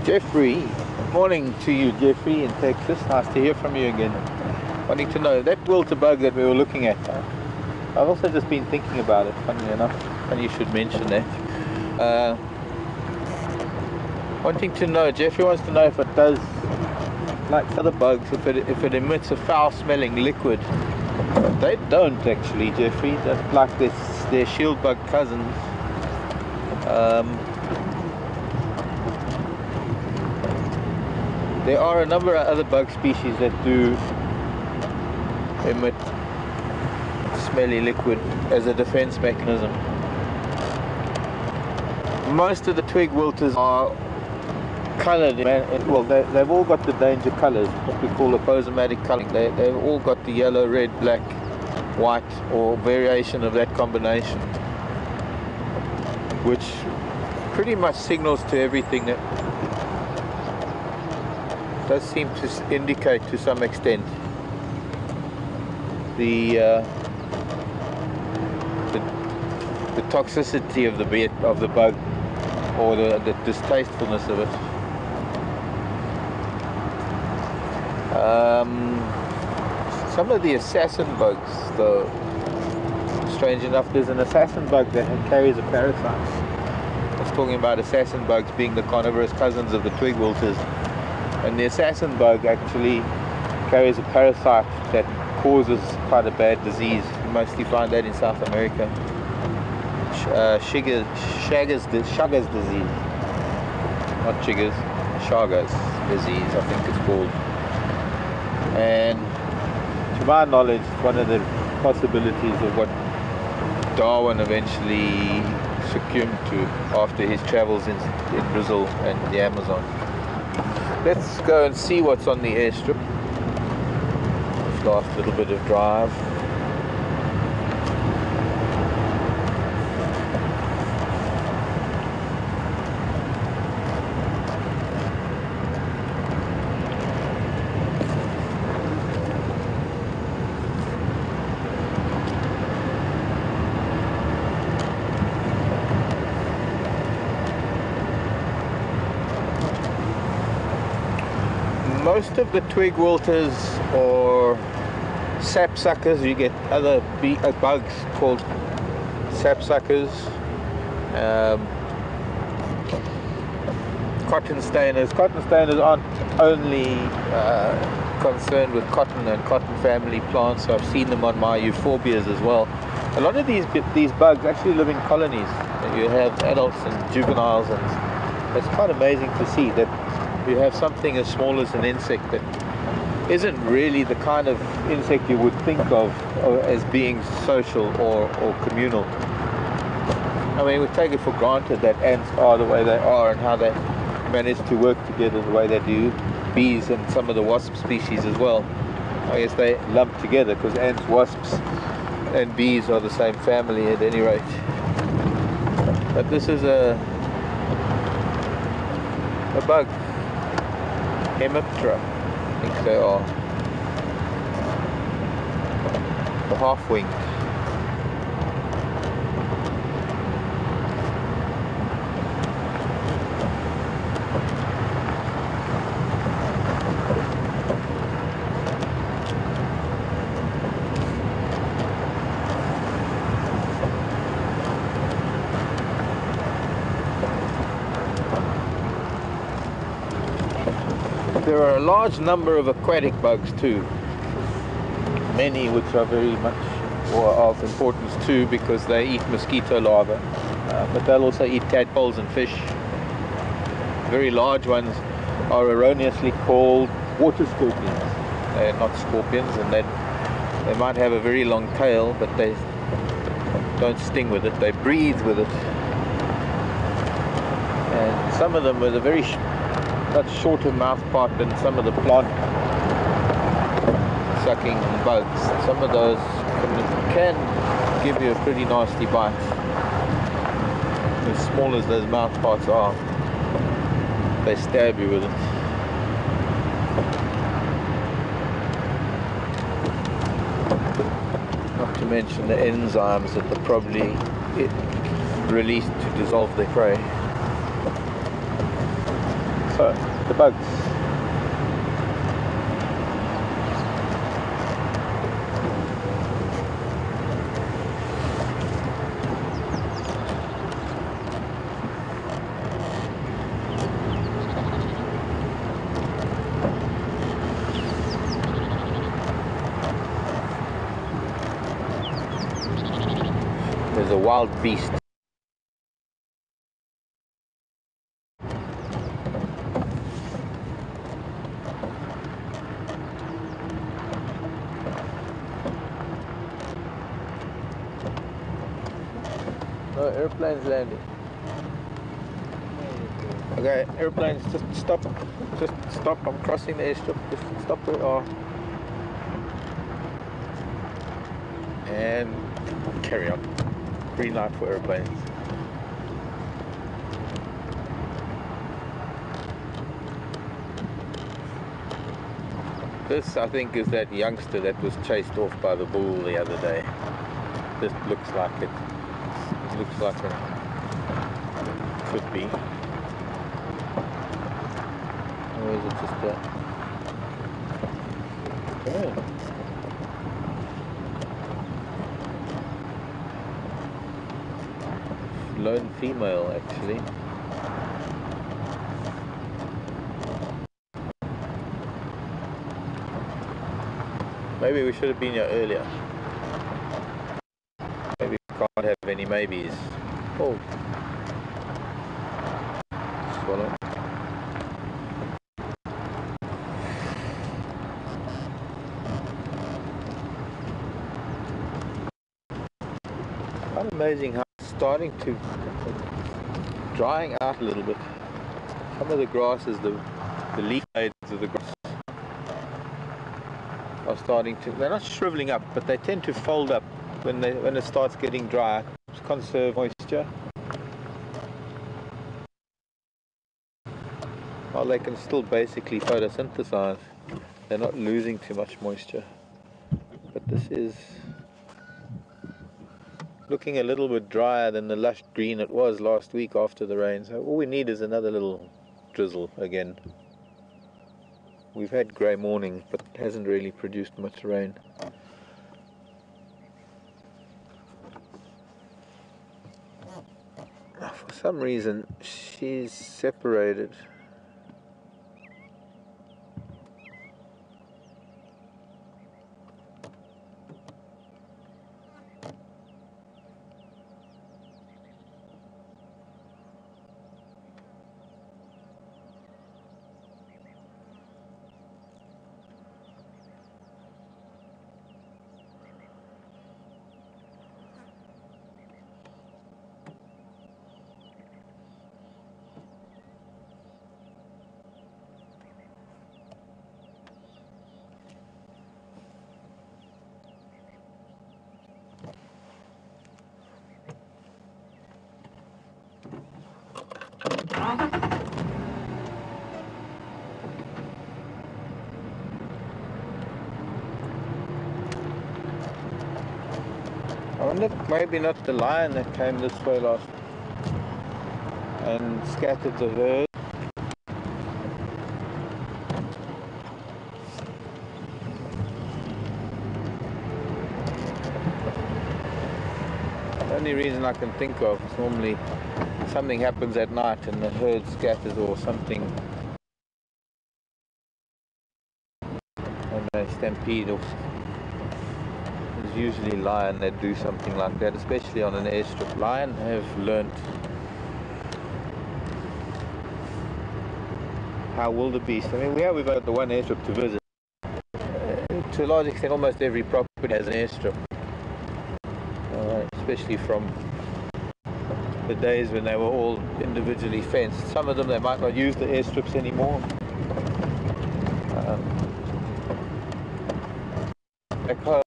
Jeffrey, morning to you, Jeffrey in Texas. Nice to hear from you again. Wanting to know, that wilter bug that we were looking at, I've also just been thinking about it, funnily enough, and you should mention that. Wanting to know, Jeffrey wants to know if it does, like other bugs, if it emits a foul-smelling liquid. They don't actually, Jeffrey. That's like their shield bug cousins. There are a number of other bug species that do emit smelly liquid as a defense mechanism. Most of the twig wilters are colored, well, they've all got the danger colors, what we call aposematic coloring. They've all got the yellow, red, black, white, or variation of that combination, which pretty much signals to everything that does seem to indicate to some extent the toxicity of the bug, or the distastefulness of it. Some of the assassin bugs, though, strange enough, there's an assassin bug that carries a parasite. I was talking about assassin bugs being the carnivorous cousins of the twig wilters, and the assassin bug actually carries a parasite that causes quite a bad disease. You mostly find that in South America. Chagas disease, not Chiggers, Chagas disease, I think it's called. And to my knowledge, one of the possibilities of what Darwin eventually succumbed to after his travels in Brazil and the Amazon. Let's go and see what's on the airstrip. This last little bit of drive. Most of the twig wilters or sapsuckers, you get other bugs called sapsuckers, cotton stainers. Cotton stainers aren't only concerned with cotton and cotton family plants, so I've seen them on my euphorbias as well. A lot of these bugs actually live in colonies. You have adults and juveniles, and it's quite amazing to see that you have something as small as an insect that isn't really the kind of insect you would think of as being social or communal. I mean, we take it for granted that ants are the way they are and how they manage to work together the way they do. Bees and some of the wasp species as well. I guess they lump together because ants, wasps and bees are the same family at any rate. But this is a bug. Hemiptera, I think they are. The half-winged. There are a large number of aquatic bugs too, many which are very much of importance too because they eat mosquito larvae, but they'll also eat tadpoles and fish. Very large ones are erroneously called water scorpions. They're not scorpions, and they might have a very long tail, but they don't sting with it, they breathe with it. And some of them with a very much shorter mouth part than some of the plant sucking bugs. Some of those can give you a pretty nasty bite. As small as those mouth parts are, they stab you with it. Not to mention the enzymes that they're probably released to dissolve their prey. So, the bugs. There's a wild beast. No, airplane's landing. Okay, airplanes, just stop. I'm crossing the airstrip. Just stop where you are. And carry on. Green light for airplanes. This, I think, is that youngster that was chased off by the bull the other day. This looks like it. Looks like it could be. Or is it just that? Yeah. Lone female, actually. Maybe we should have been here earlier. Maybe we can't have any maybes. Oh. Swallow. Quite amazing how it's starting to drying out a little bit. Some of the grasses, the leaf blades of the grass are starting to, they're not shriveling up, but they tend to fold up when it starts getting dry to conserve moisture. While they can still basically photosynthesize, they're not losing too much moisture. But this is looking a little bit drier than the lush green it was last week after the rain. So all we need is another little drizzle again. We've had grey mornings, but it hasn't really produced much rain. For some reason, she's separated. I wonder if maybe not the lion that came this way last and scattered the herd. The only reason I can think of is normally something happens at night and the herd scatters or something and they stampede off. There's usually lion that do something like that, especially on an airstrip. Lion have learnt how wildebeest, I mean we've got the one airstrip to visit. To a large extent almost every property has an airstrip. Especially from the days when they were all individually fenced. Some of them they might not use the airstrips anymore. Back home,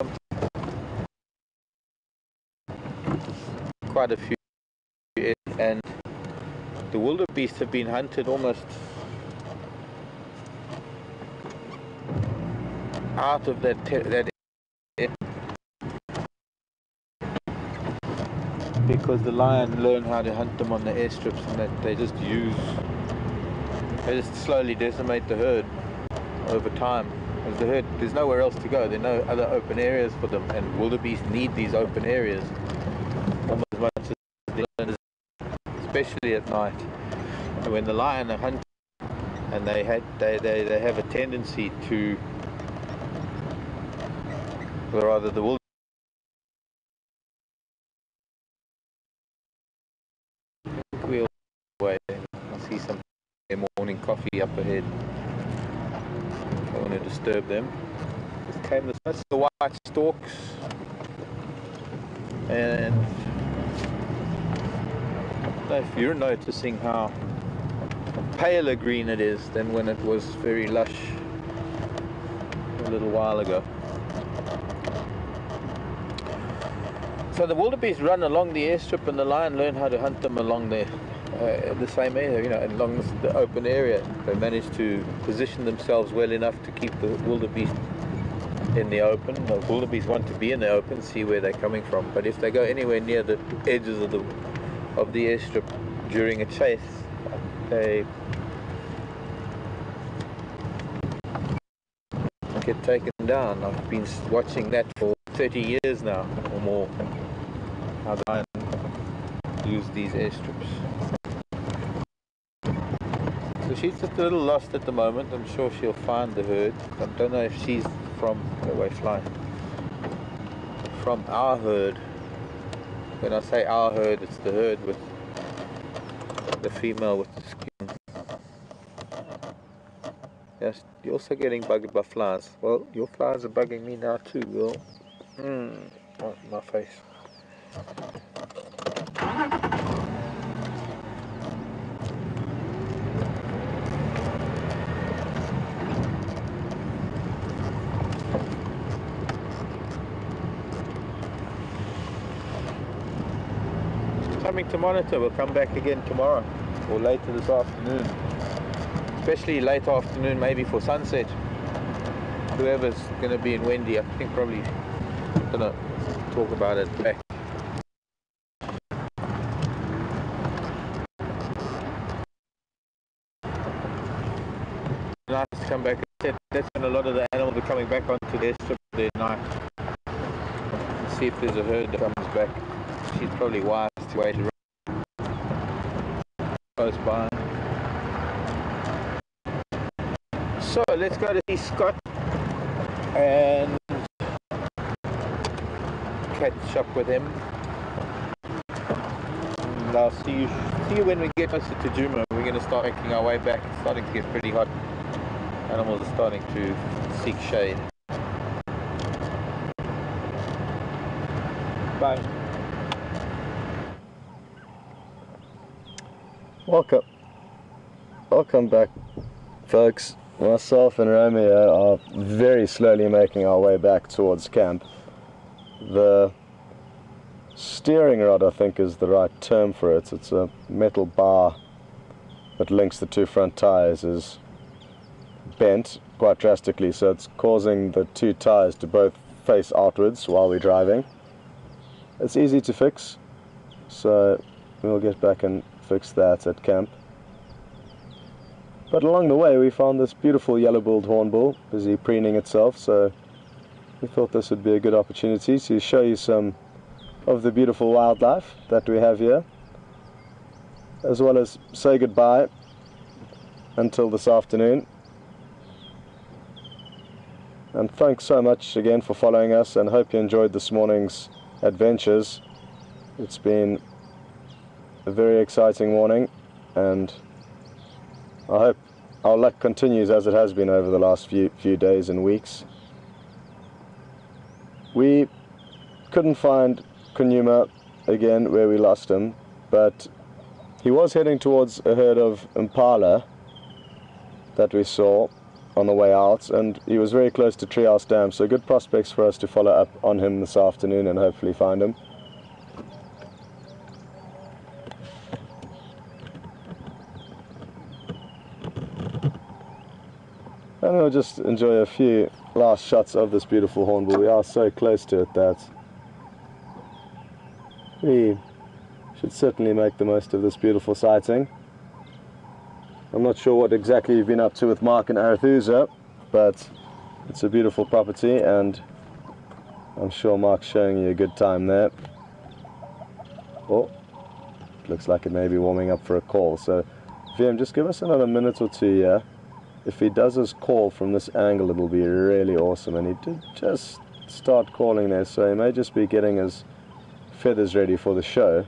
quite a few, and the wildebeest have been hunted almost out of that because the lion learned how to hunt them on the airstrips, and that they just slowly decimate the herd over time. As the herd, there's nowhere else to go, there are no other open areas for them, and wildebeest need these open areas almost as much as the lion, especially at night. And when the lion are hunting, and they have a tendency to, or rather the wildebeest, we'll away. I see some morning coffee up ahead. Don't want to disturb them. That's the white stalks, and I don't know if you're noticing how paler green it is than when it was very lush a little while ago. So the wildebeest run along the airstrip, and the lion learn how to hunt them along the same area, along the open area. They manage to position themselves well enough to keep the wildebeest in the open. The wildebeest want to be in the open, see where they're coming from. But if they go anywhere near the edges of the airstrip during a chase, they get taken down. I've been watching that for 30 years now or more. How the lion use these airstrips. So she's just a little lost at the moment. I'm sure she'll find the herd. I don't know if she's from the way flying. From our herd. When I say our herd, it's the herd with the female with the skin. Yes, you're also getting bugged by flies. Well, your flies are bugging me now too, Will. Oh, my face. Something to monitor. We'll come back again tomorrow or later this afternoon. Especially late afternoon, maybe for sunset. Whoever's going to be in Wendy, I think probably going to talk about it back. Nice to come back. That's when a lot of the animals are coming back onto their strip there at night. See if there's a herd that comes back. She's probably wise to wait close by. So let's go to see Scott and catch up with him. And I'll see you when we get closer to Juma. We're going to start making our way back. It's starting to get pretty hot. Animals are starting to seek shade. Bye. Welcome back, folks. Myself and Romeo are very slowly making our way back towards camp. The steering rod, I think, is the right term for it. It's a metal bar that links the two front tires, is bent quite drastically, so it's causing the two tires to both face outwards while we're driving. It's easy to fix, so we'll get back and fix that at camp. But along the way we found this beautiful yellow-billed hornbill busy preening itself, so we thought this would be a good opportunity to show you some of the beautiful wildlife that we have here, as well as say goodbye until this afternoon. And thanks so much again for following us, and hope you enjoyed this morning's adventures. It's been a very exciting morning, and I hope our luck continues as it has been over the last few days and weeks. We couldn't find Kunyuma again where we lost him, but he was heading towards a herd of impala that we saw on the way out, and he was very close to Treehouse Dam, so good prospects for us to follow up on him this afternoon and hopefully find him. And we'll just enjoy a few last shots of this beautiful hornbill. We are so close to it that we should certainly make the most of this beautiful sighting. I'm not sure what exactly you've been up to with Mark and Arathusa, but it's a beautiful property, and I'm sure Mark's showing you a good time there. Oh, it looks like it may be warming up for a call, so VM, just give us another minute or two here. If he does his call from this angle, it'll be really awesome. And he did just start calling there, so he may just be getting his feathers ready for the show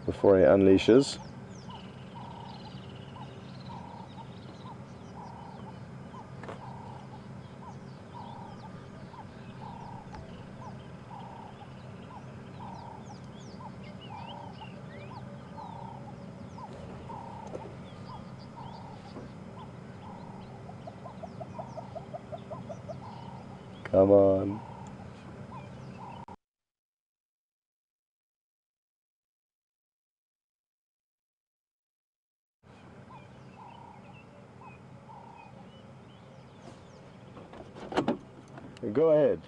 before he unleashes. Come on. Go ahead.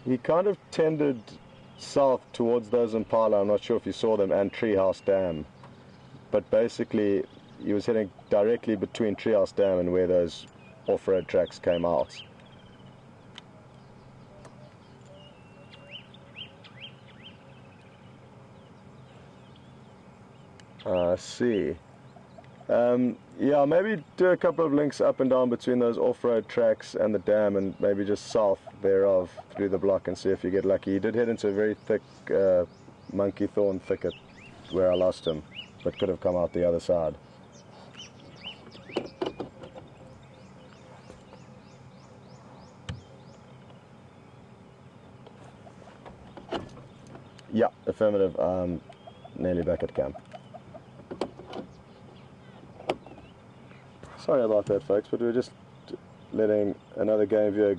He kind of tended south towards those Impala. I'm not sure if you saw them, and Treehouse Dam. But basically, he was heading directly between Treehouse Dam and where those off-road tracks came out. I see. Yeah, maybe do a couple of links up and down between those off-road tracks and the dam, and maybe just south thereof through the block and see if you get lucky. He did head into a very thick monkey thorn thicket where I lost him, but could have come out the other side. Yeah, affirmative. Nearly back at camp. Sorry about that, folks, but we're just letting another game viewer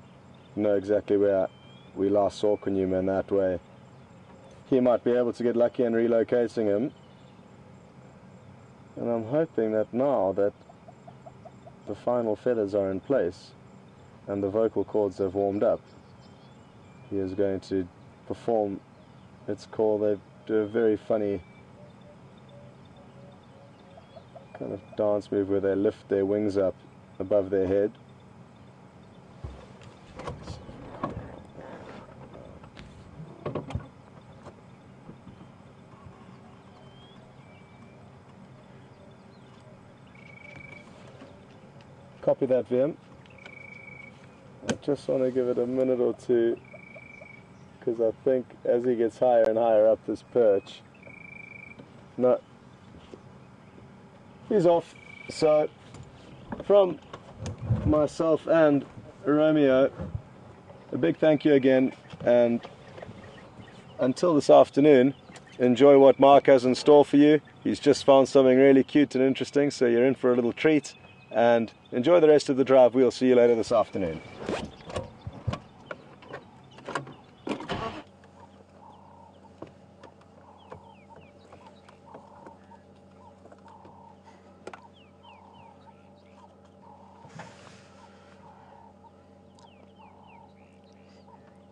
know exactly where we last saw Kunyuma, and that way he might be able to get lucky in relocating him. And I'm hoping that now that the final feathers are in place and the vocal cords have warmed up, he is going to perform its call. They do a very funny kind of dance move where they lift their wings up above their head. Copy that, Vim. I just want to give it a minute or two, because I think as he gets higher and higher up this perch, no, he's off. So from myself and Romeo, a big thank you again, and until this afternoon, enjoy what Mark has in store for you. He's just found something really cute and interesting, so you're in for a little treat, and enjoy the rest of the drive. We'll see you later this afternoon.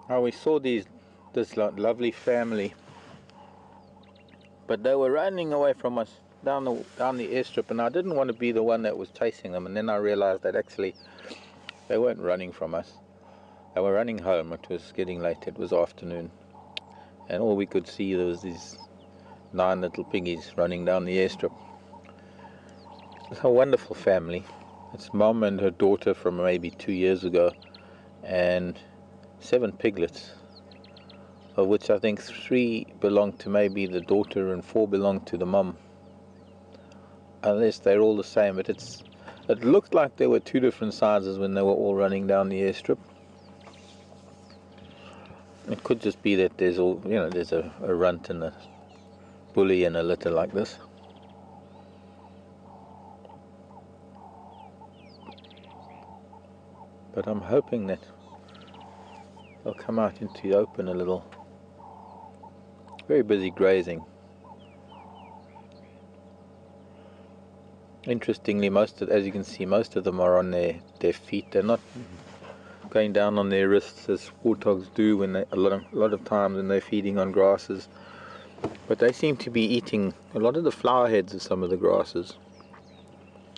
Oh, we saw this lovely family, but they were running away from us down the airstrip, and I didn't want to be the one that was chasing them. And then I realized that actually they weren't running from us; they were running home. It was getting late; it was afternoon, and all we could see there was these 9 little piggies running down the airstrip. It's a wonderful family. It's mom and her daughter from maybe 2 years ago, and 7 piglets, of which I think 3 belong to maybe the daughter and 4 belong to the mum. Unless they're all the same, but it looked like there were 2 different sizes when they were all running down the airstrip. It could just be that there's there's a runt and a bully and a litter like this. But I'm hoping that they'll come out into the open a little. Very busy grazing. Interestingly, as you can see, most of them are on their feet. They're not going down on their wrists as warthogs do when a lot of times when they're feeding on grasses. But they seem to be eating a lot of the flower heads of some of the grasses.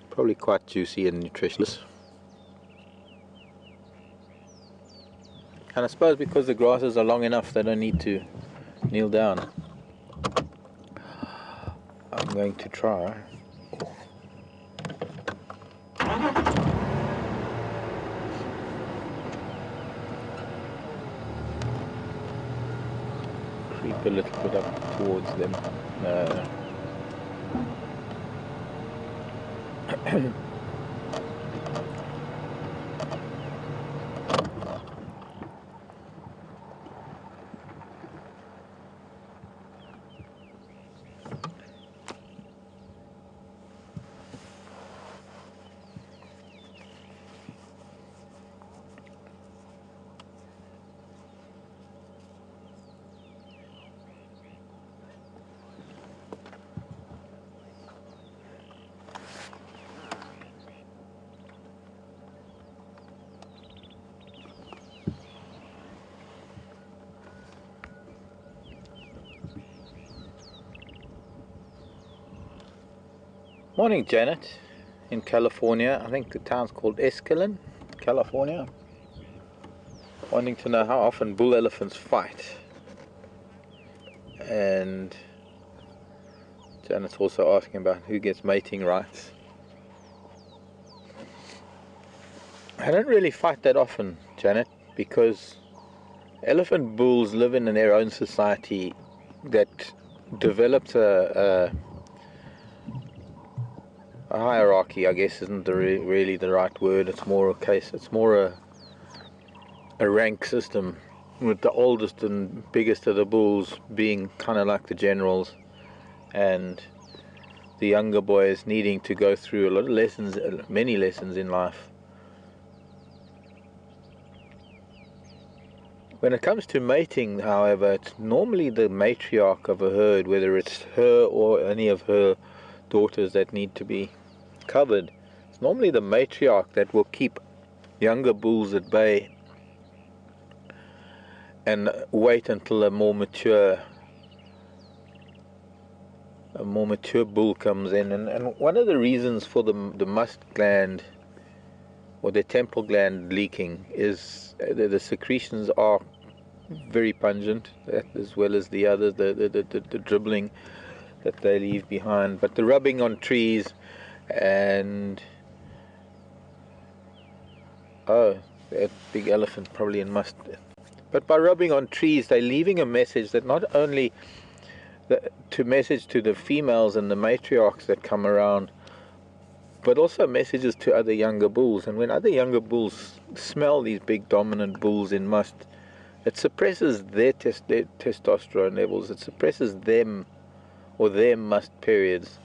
Probably quite juicy and nutritious. And I suppose because the grasses are long enough, they don't need to kneel down. I'm going to try. Creep a little bit up towards them. Morning, Janet, in California. I think the town's called Escalon, California. Wanting to know how often bull elephants fight. And Janet's also asking about who gets mating rights. I don't really fight that often, Janet, because elephant bulls live in their own society that develops a hierarchy, I guess isn't really the right word. It's more a rank system, with the oldest and biggest of the bulls being kind of like the generals, and the younger boys needing to go through a lot of lessons, many lessons in life. When it comes to mating, however, it's normally the matriarch of a herd, whether it's her or any of her daughters that need to be covered. It's normally the matriarch that will keep younger bulls at bay and wait until a more mature bull comes in. And one of the reasons for the must gland or the temple gland leaking is the secretions are very pungent, as well as the others, the dribbling that they leave behind. But the rubbing on trees and that big elephant probably in must. But by rubbing on trees, they're leaving a message that not only to message to the females and the matriarchs that come around, but also messages to other younger bulls. And when other younger bulls smell these big dominant bulls in must, it suppresses their testosterone levels. It suppresses them or their must periods.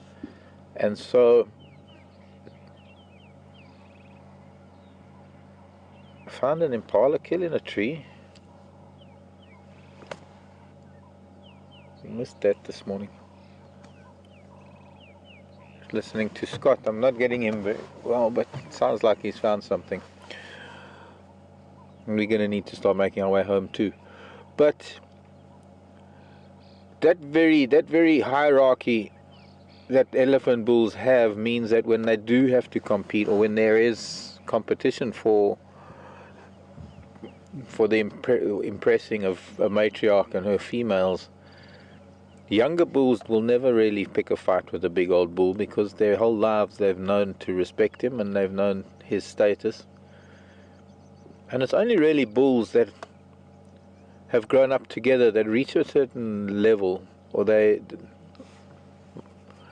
And so I found an impala kill in a tree. I missed that this morning. Listening to Scott. I'm not getting him very well, but it sounds like he's found something. And we're going to need to start making our way home too. But that very hierarchy that elephant bulls have means that when they do have to compete, or when there is competition for the impressing of a matriarch and her females, younger bulls will never really pick a fight with a big old bull, because their whole lives they've known to respect him and they've known his status. And it's only really bulls that have grown up together that reach a certain level, or they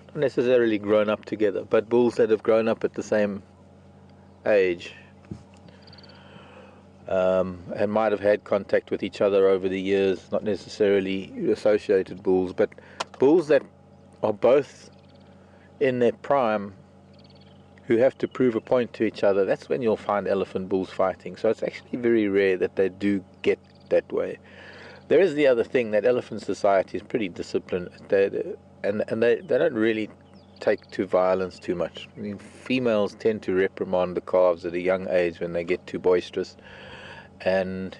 not necessarily grown up together, but bulls that have grown up at the same age and might have had contact with each other over the years, not necessarily associated bulls, but bulls that are both in their prime who have to prove a point to each other. That's when you'll find elephant bulls fighting. So it's actually very rare that they do get that way. There is the other thing, that elephant society is pretty disciplined, and they don't really take to violence too much. I mean, females tend to reprimand the calves at a young age when they get too boisterous. And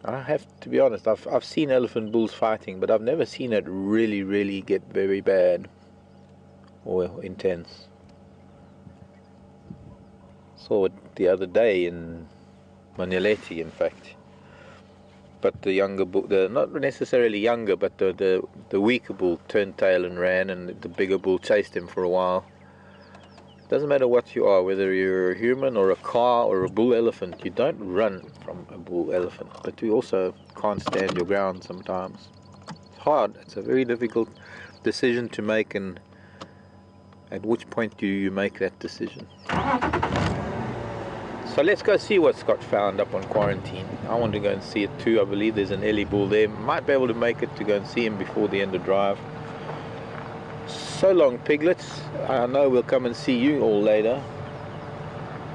I have to be honest, I've seen elephant bulls fighting, but I've never seen it really get very bad or intense. Saw it the other day in Manileti, in fact. But the younger bull, not necessarily younger, but the weaker bull turned tail and ran, and the bigger bull chased him for a while. Doesn't matter what you are, whether you're a human or a car or a bull elephant, you don't run from a bull elephant, but you also can't stand your ground sometimes. It's hard, it's a very difficult decision to make, and at which point do you make that decision? So let's go see what Scott found up on quarantine. I want to go and see it too. I believe there's an Ellie bull there. Might be able to make it to go and see him before the end of drive. So long, piglets. I know we'll come and see you all later.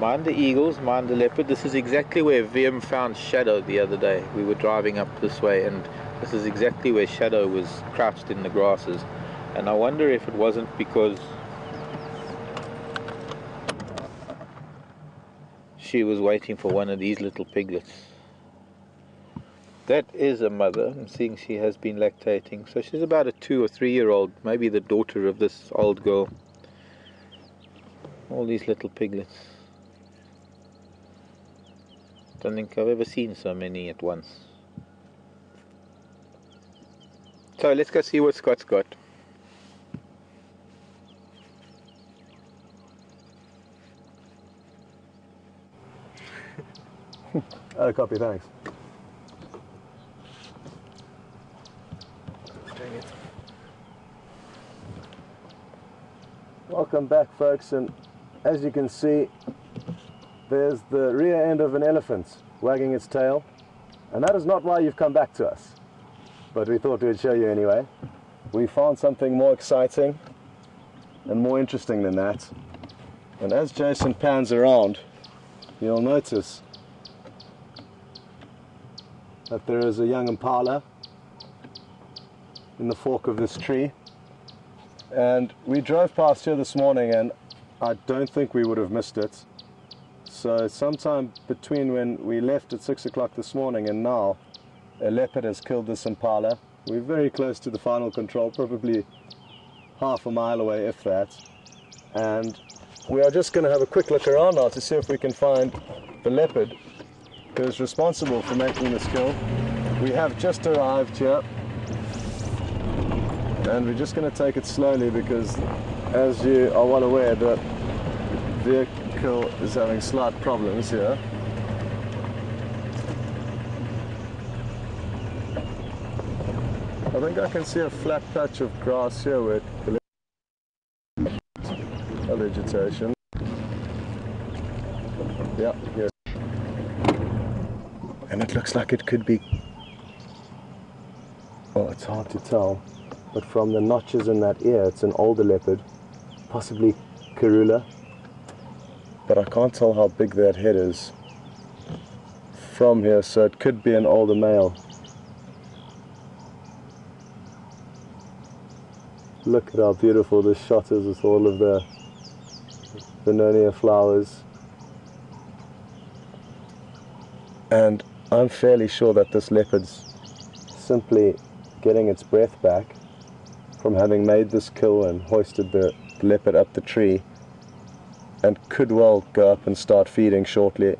Mind the eagles, mind the leopard. This is exactly where VM found Shadow the other day. We were driving up this way, and this is exactly where Shadow was crouched in the grasses. And I wonder if it wasn't because she was waiting for one of these little piglets. That is a mother. I'm seeing she has been lactating. So she's about a 2 or 3 year old, maybe the daughter of this old girl. All these little piglets. Don't think I've ever seen so many at once. So let's go see what Scott's got. Oh, copy, thanks. Welcome back, folks, and as you can see, there's the rear end of an elephant wagging its tail, and that is not why you've come back to us, but we thought we'd show you anyway. We found something more exciting and more interesting than that, and as Jason pans around, you'll notice that there is a young impala in the fork of this tree. And we drove past here this morning and I don't think we would have missed it. So sometime between when we left at 6 o'clock this morning and now, a leopard has killed this impala. We're very close to the final control, probably half a mile away if that. And we are just going to have a quick look around now to see if we can find the leopard who is responsible for making this kill. We have just arrived here. And we're just going to take it slowly because, as you are well aware, the vehicle is having slight problems here. I think I can see a flat patch of grass here with vegetation. Yeah, yes. And it looks like it could be... Oh, it's hard to tell. But from the notches in that ear, it's an older leopard, possibly Karula. But I can't tell how big that head is from here, so it could be an older male. Look at how beautiful this shot is with all of the Begonia flowers. And I'm fairly sure that this leopard's simply getting its breath back from having made this kill and hoisted the leopard up the tree, and could well go up and start feeding shortly.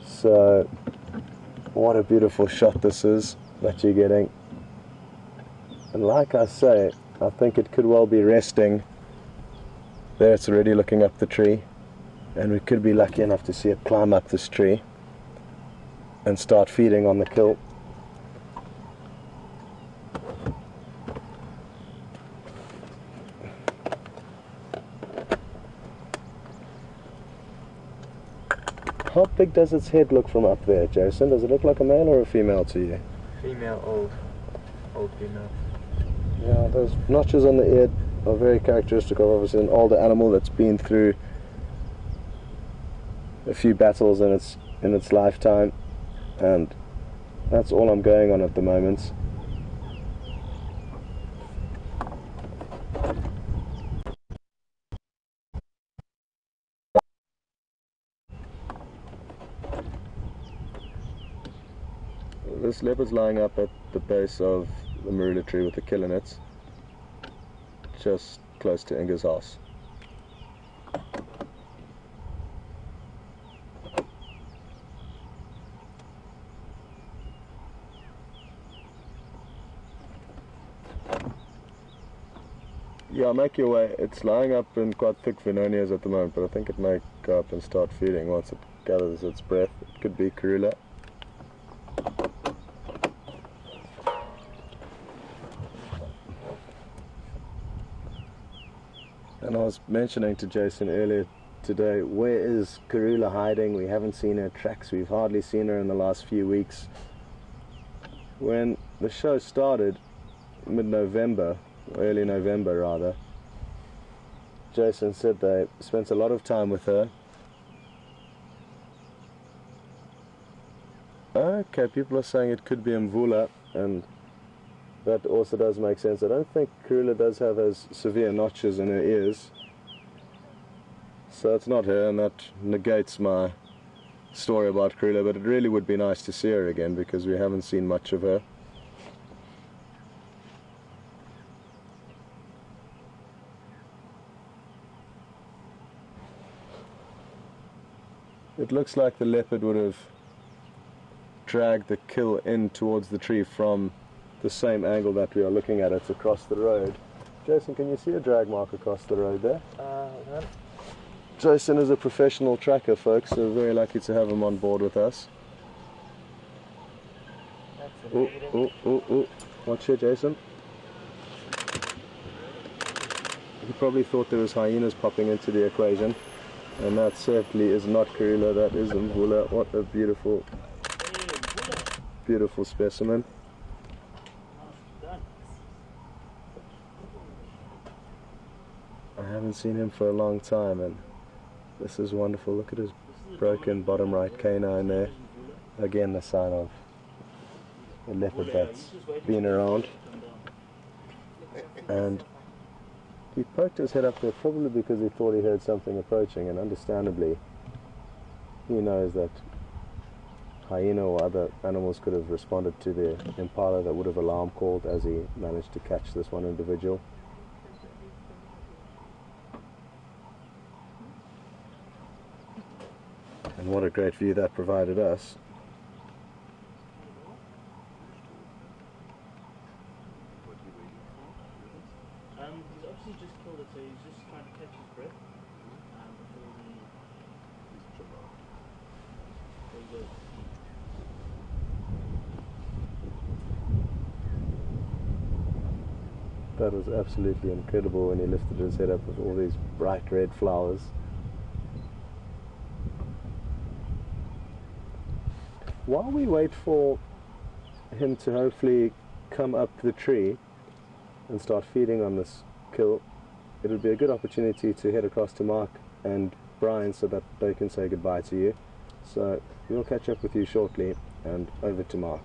So what a beautiful shot this is that you're getting, and like I say, I think it could well be resting. There it's already looking up the tree, and we could be lucky enough to see it climb up this tree and start feeding on the kill. How big does its head look from up there, Jason? Does it look like a male or a female to you? Female, old female. Yeah, those notches on the ear are very characteristic of obviously an older animal that's been through a few battles in its lifetime, and that's all I'm going on at the moment. This leopard's lying up at the base of the Mvula tree with the kill in it, just close to Inga's house. Yeah, make your way. It's lying up in quite thick Venonias at the moment, but I think it may go up and start feeding once it gathers its breath. It could be Karula. And I was mentioning to Jason earlier today, where is Karula hiding? We haven't seen her tracks. We've hardly seen her in the last few weeks. When the show started, mid-November, early November rather, Jason said they spent a lot of time with her. Okay, people are saying it could be Mvula, and that also does make sense. I don't think Karula does have as severe notches in her ears, so it's not her, and that negates my story about Karula, but it really would be nice to see her again because we haven't seen much of her. It looks like the leopard would have dragged the kill in towards the tree from the same angle that we are looking at it across the road. Jason, can you see a drag mark across the road there? No. Jason is a professional tracker, folks, so we're very lucky to have him on board with us. That's a Oh, negative. oh, oh, oh. Watch here, Jason. He probably thought there was hyenas popping into the equation, and that certainly is not Karula, that is Mvula. What a beautiful, beautiful specimen. I haven't seen him for a long time, and this is wonderful. Look at his broken bottom right canine there. Again, the sign of a leopard that's been around. And he poked his head up there probably because he thought he heard something approaching, and understandably he knows that hyena or other animals could have responded to the impala that would have alarm called as he managed to catch this one individual. And what a great view that provided us. He's obviously just killed it, so he's just trying to catch his breath. That was absolutely incredible when he lifted his head up with all these bright red flowers. While we wait for him to hopefully come up the tree and start feeding on this kill, it would be a good opportunity to head across to Mark and Brian so that they can say goodbye to you. So we'll catch up with you shortly, and over to Mark.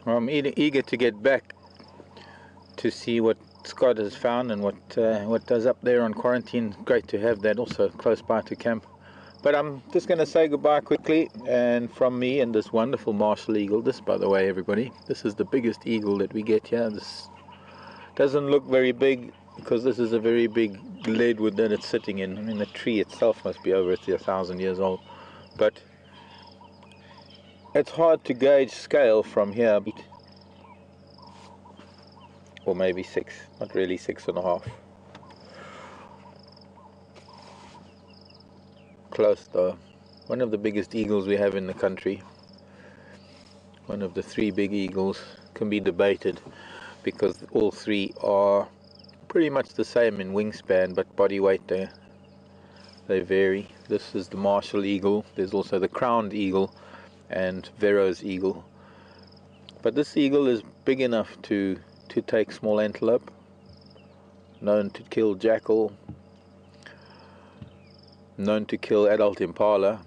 Well, I'm eager to get back to see what Scott has found and what does up there on quarantine. Great to have that also close by to camp. But I'm just going to say goodbye quickly, and from me and this wonderful martial eagle. This, by the way, everybody, this is the biggest eagle that we get here. This doesn't look very big because this is a very big leadwood that it's sitting in. I mean, the tree itself must be over 1,000 years old, but it's hard to gauge scale from here. Or maybe 6, not really 6.5. Close though. One of the biggest eagles we have in the country. One of the 3 big eagles. Can be debated because all 3 are pretty much the same in wingspan, but body weight they vary. This is the martial eagle. There's also the crowned eagle and Vero's eagle. But this eagle is big enough to take small antelope, known to kill jackal, known to kill adult impala.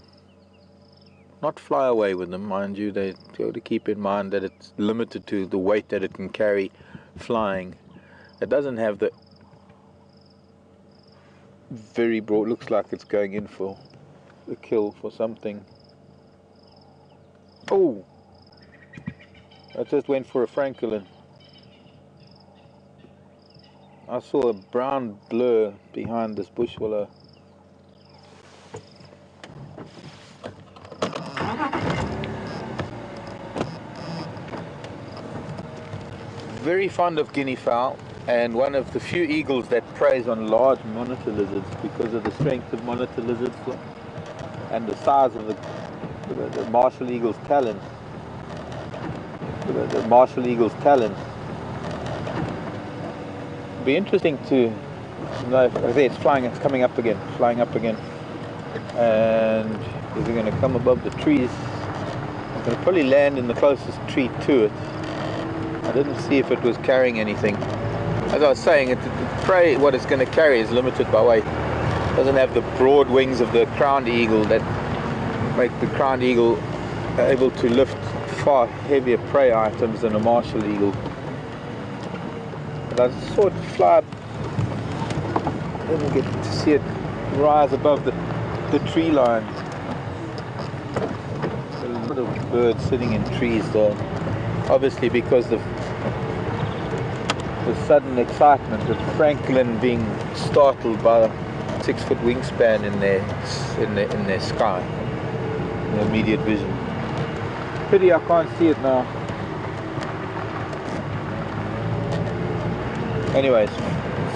Not fly away with them, mind you. They got to keep in mind that it's limited to the weight that it can carry flying. It doesn't have the very broad, looks like it's going in for the kill for something. Oh! I just went for a francolin. I saw a brown blur behind this bush willow. Very fond of guinea fowl, and one of the few eagles that preys on large monitor lizards because of the strength of monitor lizards and the size of the martial eagle's talons. The martial eagle's talons. Be interesting to know if it's flying. It's coming up again, flying up again, and is it going to come above the trees? I'm going to probably land in the closest tree to it. I didn't see if it was carrying anything. As I was saying, the prey, what it's going to carry is limited by weight. It doesn't have the broad wings of the crowned eagle that make the crowned eagle able to lift far heavier prey items than a martial eagle. But I saw it fly. I didn't get to see it rise above the tree line. A lot of birds sitting in trees there. Obviously because the sudden excitement of Franklin being startled by a 6-foot wingspan in their sky, in their immediate vision. Pity I can't see it now. Anyways,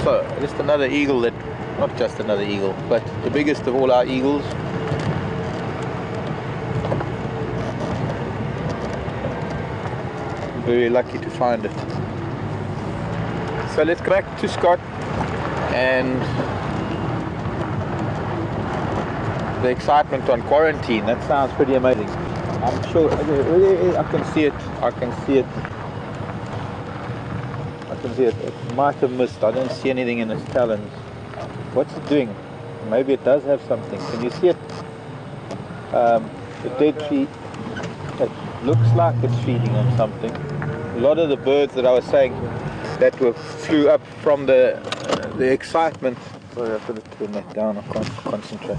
so just another eagle that, not just another eagle, but the biggest of all our eagles. Very lucky to find it. So let's go back to Scott and the excitement on quarantine. That sounds pretty amazing. I'm sure I can see it. I can see it. I can see it. It might have missed. I don't see anything in its talons. What's it doing? Maybe it does have something. Can you see it? The dead tree. It looks like it's feeding on something. A lot of the birds that I was saying that flew up from the excitement. Sorry, I've got to turn that down. I can't concentrate.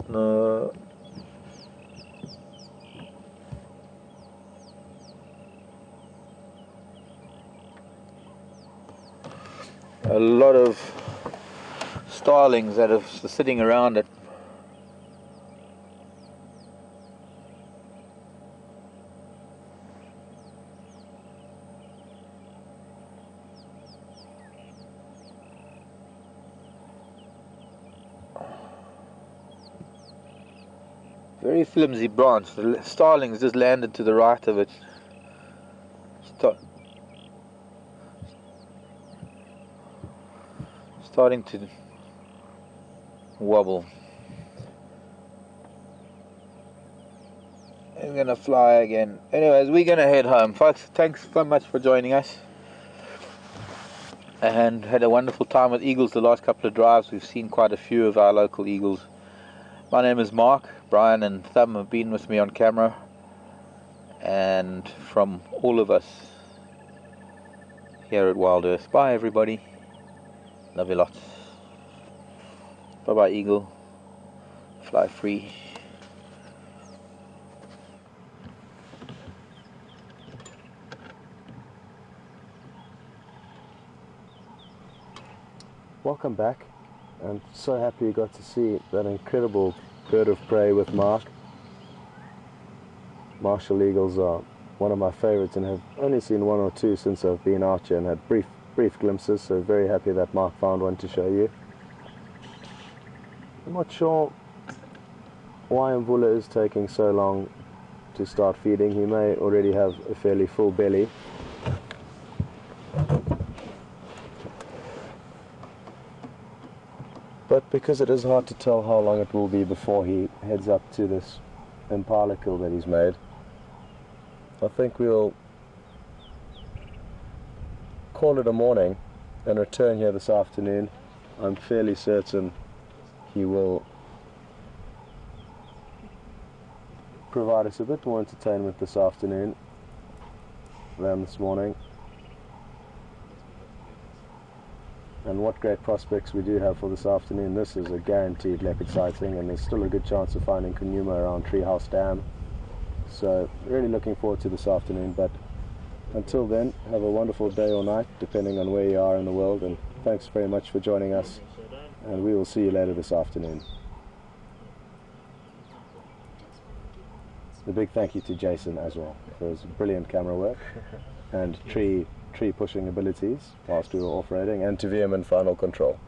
No. A lot of starlings that are sitting around it. Very flimsy branch. The starlings just landed to the right of it. Starting to wobble. I'm gonna fly again. Anyways, we're gonna head home, folks. Thanks so much for joining us, and had a wonderful time with eagles the last couple of drives. We've seen quite a few of our local eagles. My name is Mark. Brian and Thumb have been with me on camera, and from all of us here at WildEarth, bye everybody. Love you lots. Bye bye eagle. Fly free. Welcome back. I'm so happy you got to see that incredible bird of prey with Mark. Martial eagles are one of my favorites, and have only seen one or two since I've been out here, and had brief glimpses, so very happy that Mark found one to show you. I'm not sure why Mvula is taking so long to start feeding. He may already have a fairly full belly. But because it is hard to tell how long it will be before he heads up to this impala kill that he's made, I think we'll call it a morning and return here this afternoon. I'm fairly certain he will provide us a bit more entertainment this afternoon than this morning. And what great prospects we do have for this afternoon. This is a guaranteed leopard sighting, and there's still a good chance of finding Kunyuma around Treehouse Dam. So really looking forward to this afternoon, but until then, have a wonderful day or night, depending on where you are in the world, and thanks very much for joining us, and we will see you later this afternoon. A big thank you to Jason as well for his brilliant camera work and tree pushing abilities whilst we were off-roading, and to VM in final control.